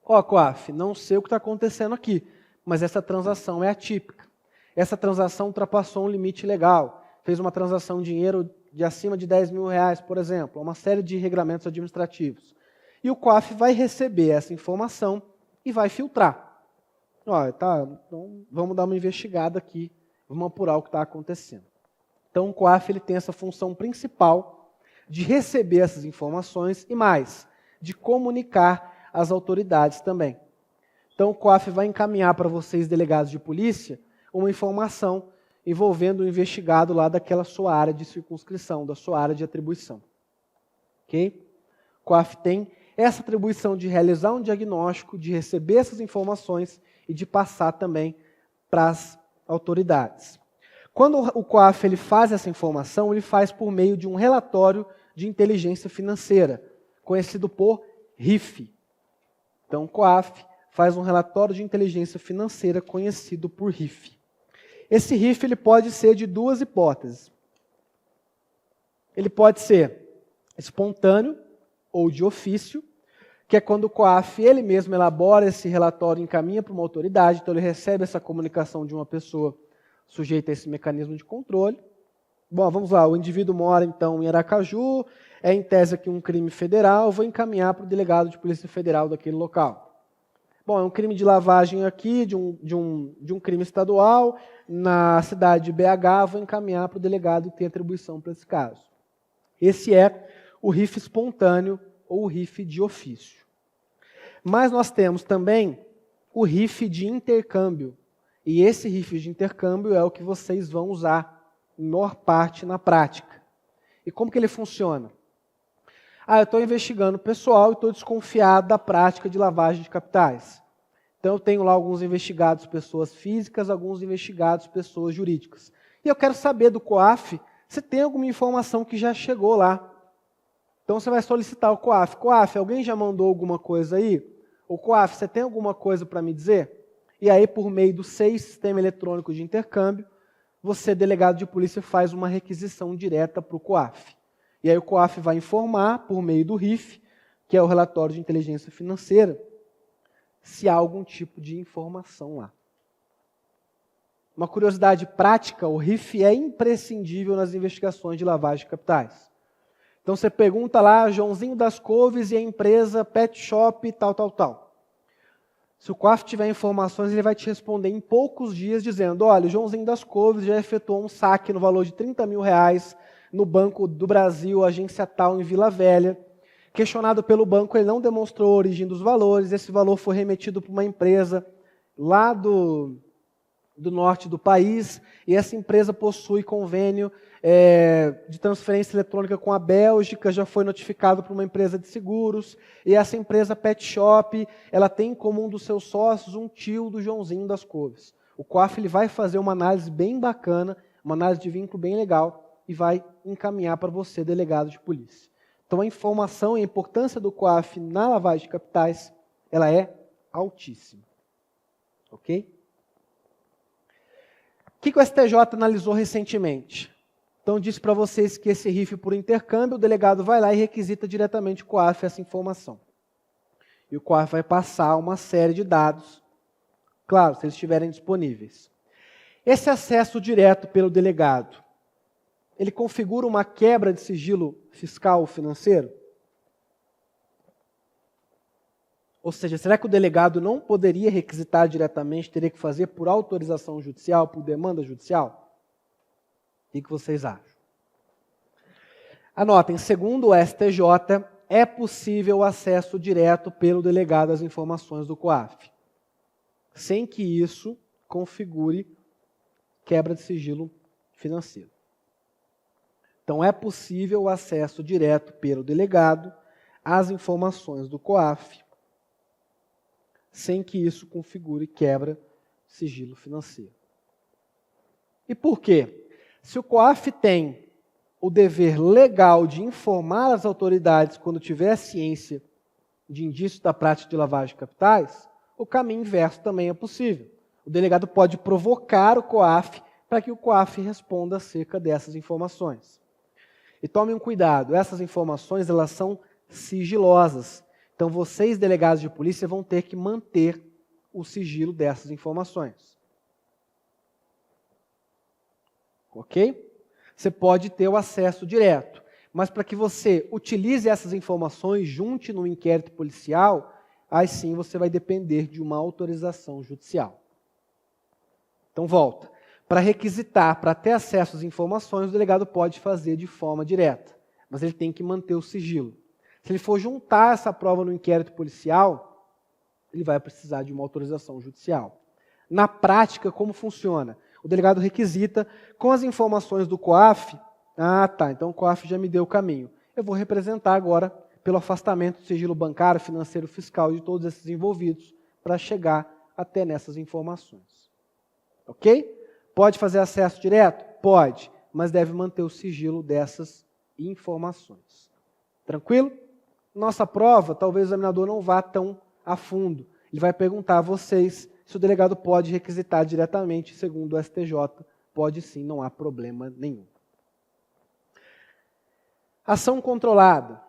COAF, não sei o que está acontecendo aqui, mas essa transação é atípica. Essa transação ultrapassou um limite legal. Fez uma transação de dinheiro de acima de 10 mil reais, por exemplo, uma série de regramentos administrativos. E o COAF vai receber essa informação e vai filtrar. Então vamos dar uma investigada aqui, vamos apurar o que está acontecendo. Então o COAF ele tem essa função principal de receber essas informações e mais, de comunicar às autoridades também. Então o COAF vai encaminhar para vocês, delegados de polícia, uma informação envolvendo o investigado lá daquela sua área de circunscrição, da sua área de atribuição. Ok? O COAF tem essa atribuição de realizar um diagnóstico, de receber essas informações e de passar também para as autoridades. Quando o COAF ele faz essa informação, ele faz por meio de um relatório de inteligência financeira, conhecido por RIF. Então, o COAF faz um relatório de inteligência financeira conhecido por RIF. Esse RIF ele pode ser de duas hipóteses. Ele pode ser espontâneo ou de ofício, que é quando o COAF ele mesmo elabora esse relatório e encaminha para uma autoridade, então ele recebe essa comunicação de uma pessoa sujeita a esse mecanismo de controle. Bom, vamos lá, o indivíduo mora então em Aracaju, é em tese aqui um crime federal, vou encaminhar para o delegado de polícia federal daquele local. Bom, é um crime de lavagem aqui, de um crime estadual, na cidade de BH, vou encaminhar para o delegado que tem atribuição para esse caso. Esse é o RIF espontâneo ou o RIF de ofício. Mas nós temos também o RIF de intercâmbio. E esse RIF de intercâmbio é o que vocês vão usar em maior parte na prática. E como que ele funciona? Eu estou investigando o pessoal e estou desconfiado da prática de lavagem de capitais. Então eu tenho lá alguns investigados pessoas físicas, alguns investigados pessoas jurídicas. E eu quero saber do COAF se tem alguma informação que já chegou lá. Então você vai solicitar ao COAF. COAF, alguém já mandou alguma coisa aí? Ou COAF, você tem alguma coisa para me dizer? E aí, por meio do SEI, Sistema Eletrônico de Intercâmbio, você, delegado de polícia, faz uma requisição direta para o COAF. E aí o COAF vai informar, por meio do RIF, que é o relatório de inteligência financeira, se há algum tipo de informação lá. Uma curiosidade prática, o RIF é imprescindível nas investigações de lavagem de capitais. Então você pergunta lá, Joãozinho das Couves e a empresa Pet Shop, tal. Se o COAF tiver informações, ele vai te responder em poucos dias dizendo, olha, o Joãozinho das Couves já efetuou um saque no valor de 30 mil reais no Banco do Brasil, agência tal, em Vila Velha. Questionado pelo banco, ele não demonstrou a origem dos valores, esse valor foi remetido para uma empresa lá do norte do país, e essa empresa possui convênio de transferência eletrônica com a Bélgica, já foi notificado para uma empresa de seguros, e essa empresa Pet Shop, ela tem como um dos seus sócios um tio do Joãozinho das Couves. O COAF ele vai fazer uma análise bem bacana, uma análise de vínculo bem legal, e vai encaminhar para você, delegado de polícia. Então a informação e a importância do COAF na lavagem de capitais, ela é altíssima. Ok? O que o STJ analisou recentemente? Então, disse para vocês que esse RIF por intercâmbio, o delegado vai lá e requisita diretamente o COAF essa informação. E o COAF vai passar uma série de dados, claro, se eles estiverem disponíveis. Esse acesso direto pelo delegado, ele configura uma quebra de sigilo fiscal ou financeiro? Ou seja, será que o delegado não poderia requisitar diretamente, teria que fazer por autorização judicial, por demanda judicial? O que vocês acham? Anotem, segundo o STJ, é possível o acesso direto pelo delegado às informações do COAF, sem que isso configure quebra de sigilo financeiro. Então, é possível o acesso direto pelo delegado às informações do COAF, sem que isso configure quebra de sigilo financeiro. E por quê? Se o COAF tem o dever legal de informar as autoridades quando tiver ciência de indícios da prática de lavagem de capitais, o caminho inverso também é possível. O delegado pode provocar o COAF para que o COAF responda acerca dessas informações. E tomem um cuidado, essas informações elas são sigilosas. Então vocês, delegados de polícia, vão ter que manter o sigilo dessas informações. Ok? Você pode ter o acesso direto, mas para que você utilize essas informações, junte no inquérito policial, aí sim você vai depender de uma autorização judicial. Então volta. Para requisitar, para ter acesso às informações, o delegado pode fazer de forma direta, mas ele tem que manter o sigilo. Se ele for juntar essa prova no inquérito policial, ele vai precisar de uma autorização judicial. Na prática, como funciona? O delegado requisita com as informações do COAF. Ah, tá, então o COAF já me deu o caminho. Eu vou representar agora pelo afastamento do sigilo bancário, financeiro, fiscal de todos esses envolvidos para chegar até nessas informações. Ok? Pode fazer acesso direto? Pode, mas deve manter o sigilo dessas informações. Tranquilo? Nossa prova, talvez o examinador não vá tão a fundo. Ele vai perguntar a vocês se o delegado pode requisitar diretamente, segundo o STJ. Pode sim, não há problema nenhum. Ação controlada.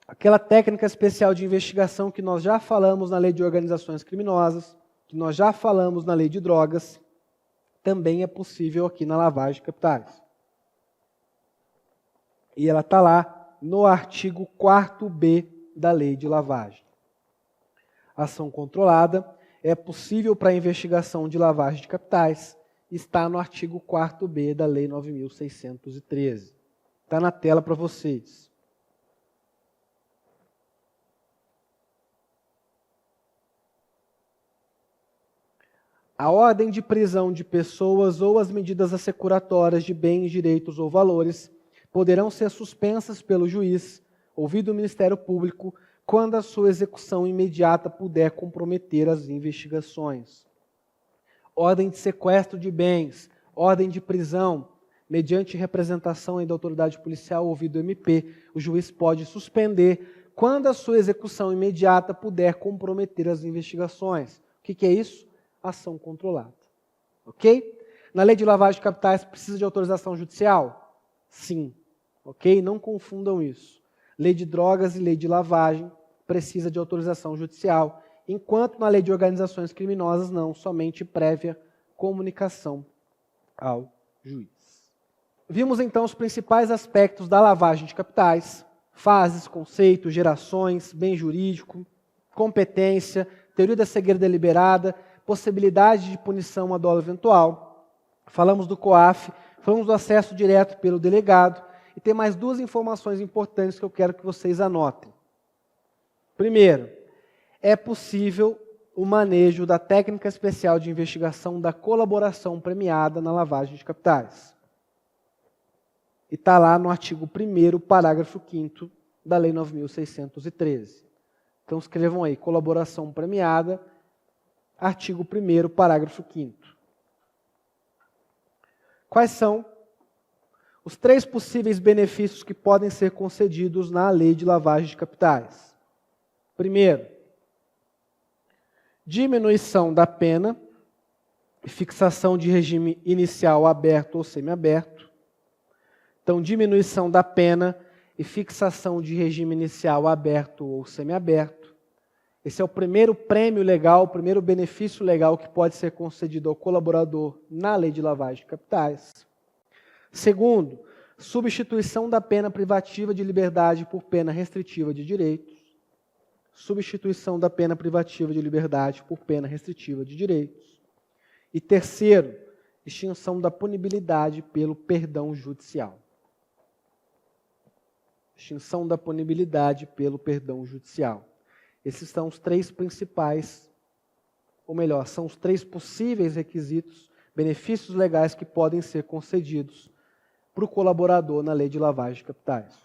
Aquela técnica especial de investigação que nós já falamos na Lei de Organizações Criminosas, que nós já falamos na Lei de Drogas, também é possível aqui na lavagem de capitais. E ela está lá no artigo 4º da Lei de Lavagem. Ação controlada é possível para a investigação de lavagem de capitais, está no artigo 4º da Lei 9.613. Está na tela para vocês. A ordem de prisão de pessoas ou as medidas assecuratórias de bens, direitos ou valores poderão ser suspensas pelo juiz, ouvido o Ministério Público, quando a sua execução imediata puder comprometer as investigações. Ordem de sequestro de bens, ordem de prisão, mediante representação da autoridade policial ouvido o MP, o juiz pode suspender quando a sua execução imediata puder comprometer as investigações. O que é isso? Ação controlada. Ok? Na lei de lavagem de capitais, precisa de autorização judicial? Sim. Ok? Não confundam isso. Lei de drogas e lei de lavagem precisa de autorização judicial, enquanto na lei de organizações criminosas não, somente prévia comunicação ao juiz. Vimos então os principais aspectos da lavagem de capitais: fases, conceitos, gerações, bem jurídico, competência, teoria da cegueira deliberada, possibilidade de punição a dolo eventual. Falamos do COAF, falamos do acesso direto pelo delegado, e tem mais duas informações importantes que eu quero que vocês anotem. Primeiro, é possível o manejo da técnica especial de investigação da colaboração premiada na lavagem de capitais. E está lá no artigo 1º, parágrafo 5º da Lei 9.613. Então escrevam aí, colaboração premiada, artigo 1º, parágrafo 5º. Quais são os 3 possíveis benefícios que podem ser concedidos na Lei de Lavagem de Capitais? Primeiro, diminuição da pena e fixação de regime inicial aberto ou semiaberto. Então, diminuição da pena e fixação de regime inicial aberto ou semiaberto. Esse é o primeiro prêmio legal, o primeiro benefício legal que pode ser concedido ao colaborador na Lei de Lavagem de Capitais. Segundo, substituição da pena privativa de liberdade por pena restritiva de direitos. Substituição da pena privativa de liberdade por pena restritiva de direitos. E terceiro, extinção da punibilidade pelo perdão judicial. Extinção da punibilidade pelo perdão judicial. Esses são os três principais, ou melhor, são os três possíveis requisitos, benefícios legais que podem ser concedidos para o colaborador na lei de lavagem de capitais.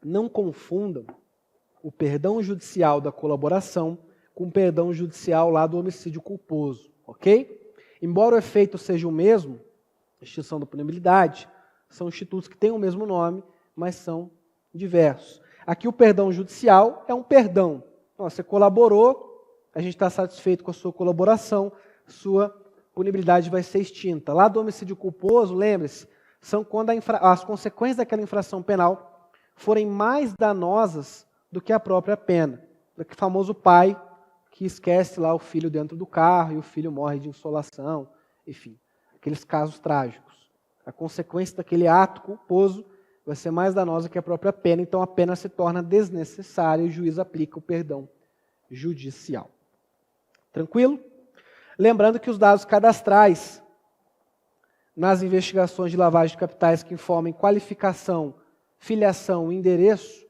Não confundam o perdão judicial da colaboração com o perdão judicial lá do homicídio culposo, ok? Embora o efeito seja o mesmo, extinção da punibilidade, são institutos que têm o mesmo nome, mas são diversos. Aqui o perdão judicial é um perdão. Você colaborou, a gente está satisfeito com a sua colaboração, sua punibilidade vai ser extinta. Lá do homicídio culposo, lembre-se, são quando as consequências daquela infração penal forem mais danosas do que a própria pena. O famoso pai que esquece lá o filho dentro do carro e o filho morre de insolação, enfim, aqueles casos trágicos. A consequência daquele ato culposo vai ser mais danosa que a própria pena, então a pena se torna desnecessária e o juiz aplica o perdão judicial. Tranquilo? Lembrando que os dados cadastrais nas investigações de lavagem de capitais que informem qualificação, filiação e endereço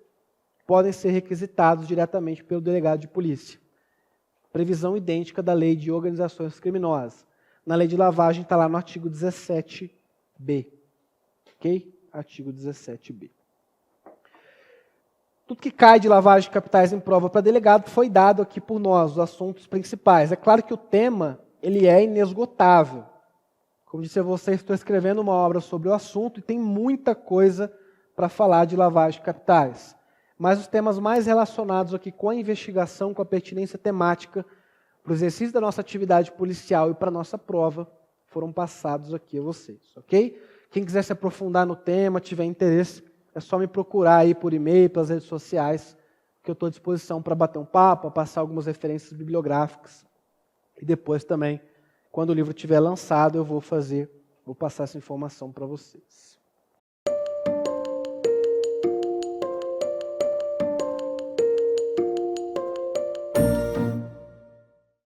podem ser requisitados diretamente pelo delegado de polícia. Previsão idêntica da lei de organizações criminosas. Na lei de lavagem está lá no artigo 17b. Ok? Artigo 17b. Tudo que cai de lavagem de capitais em prova para delegado foi dado aqui por nós, os assuntos principais. É claro que o tema ele é inesgotável. Como disse a vocês, estou escrevendo uma obra sobre o assunto e tem muita coisa para falar de lavagem de capitais. Mas os temas mais relacionados aqui com a investigação, com a pertinência temática, para o exercício da nossa atividade policial e para a nossa prova, foram passados aqui a vocês, ok? Quem quiser se aprofundar no tema, tiver interesse, é só me procurar aí por e-mail, pelas redes sociais, que eu estou à disposição para bater um papo, passar algumas referências bibliográficas. E depois também, quando o livro estiver lançado, eu vou passar essa informação para vocês.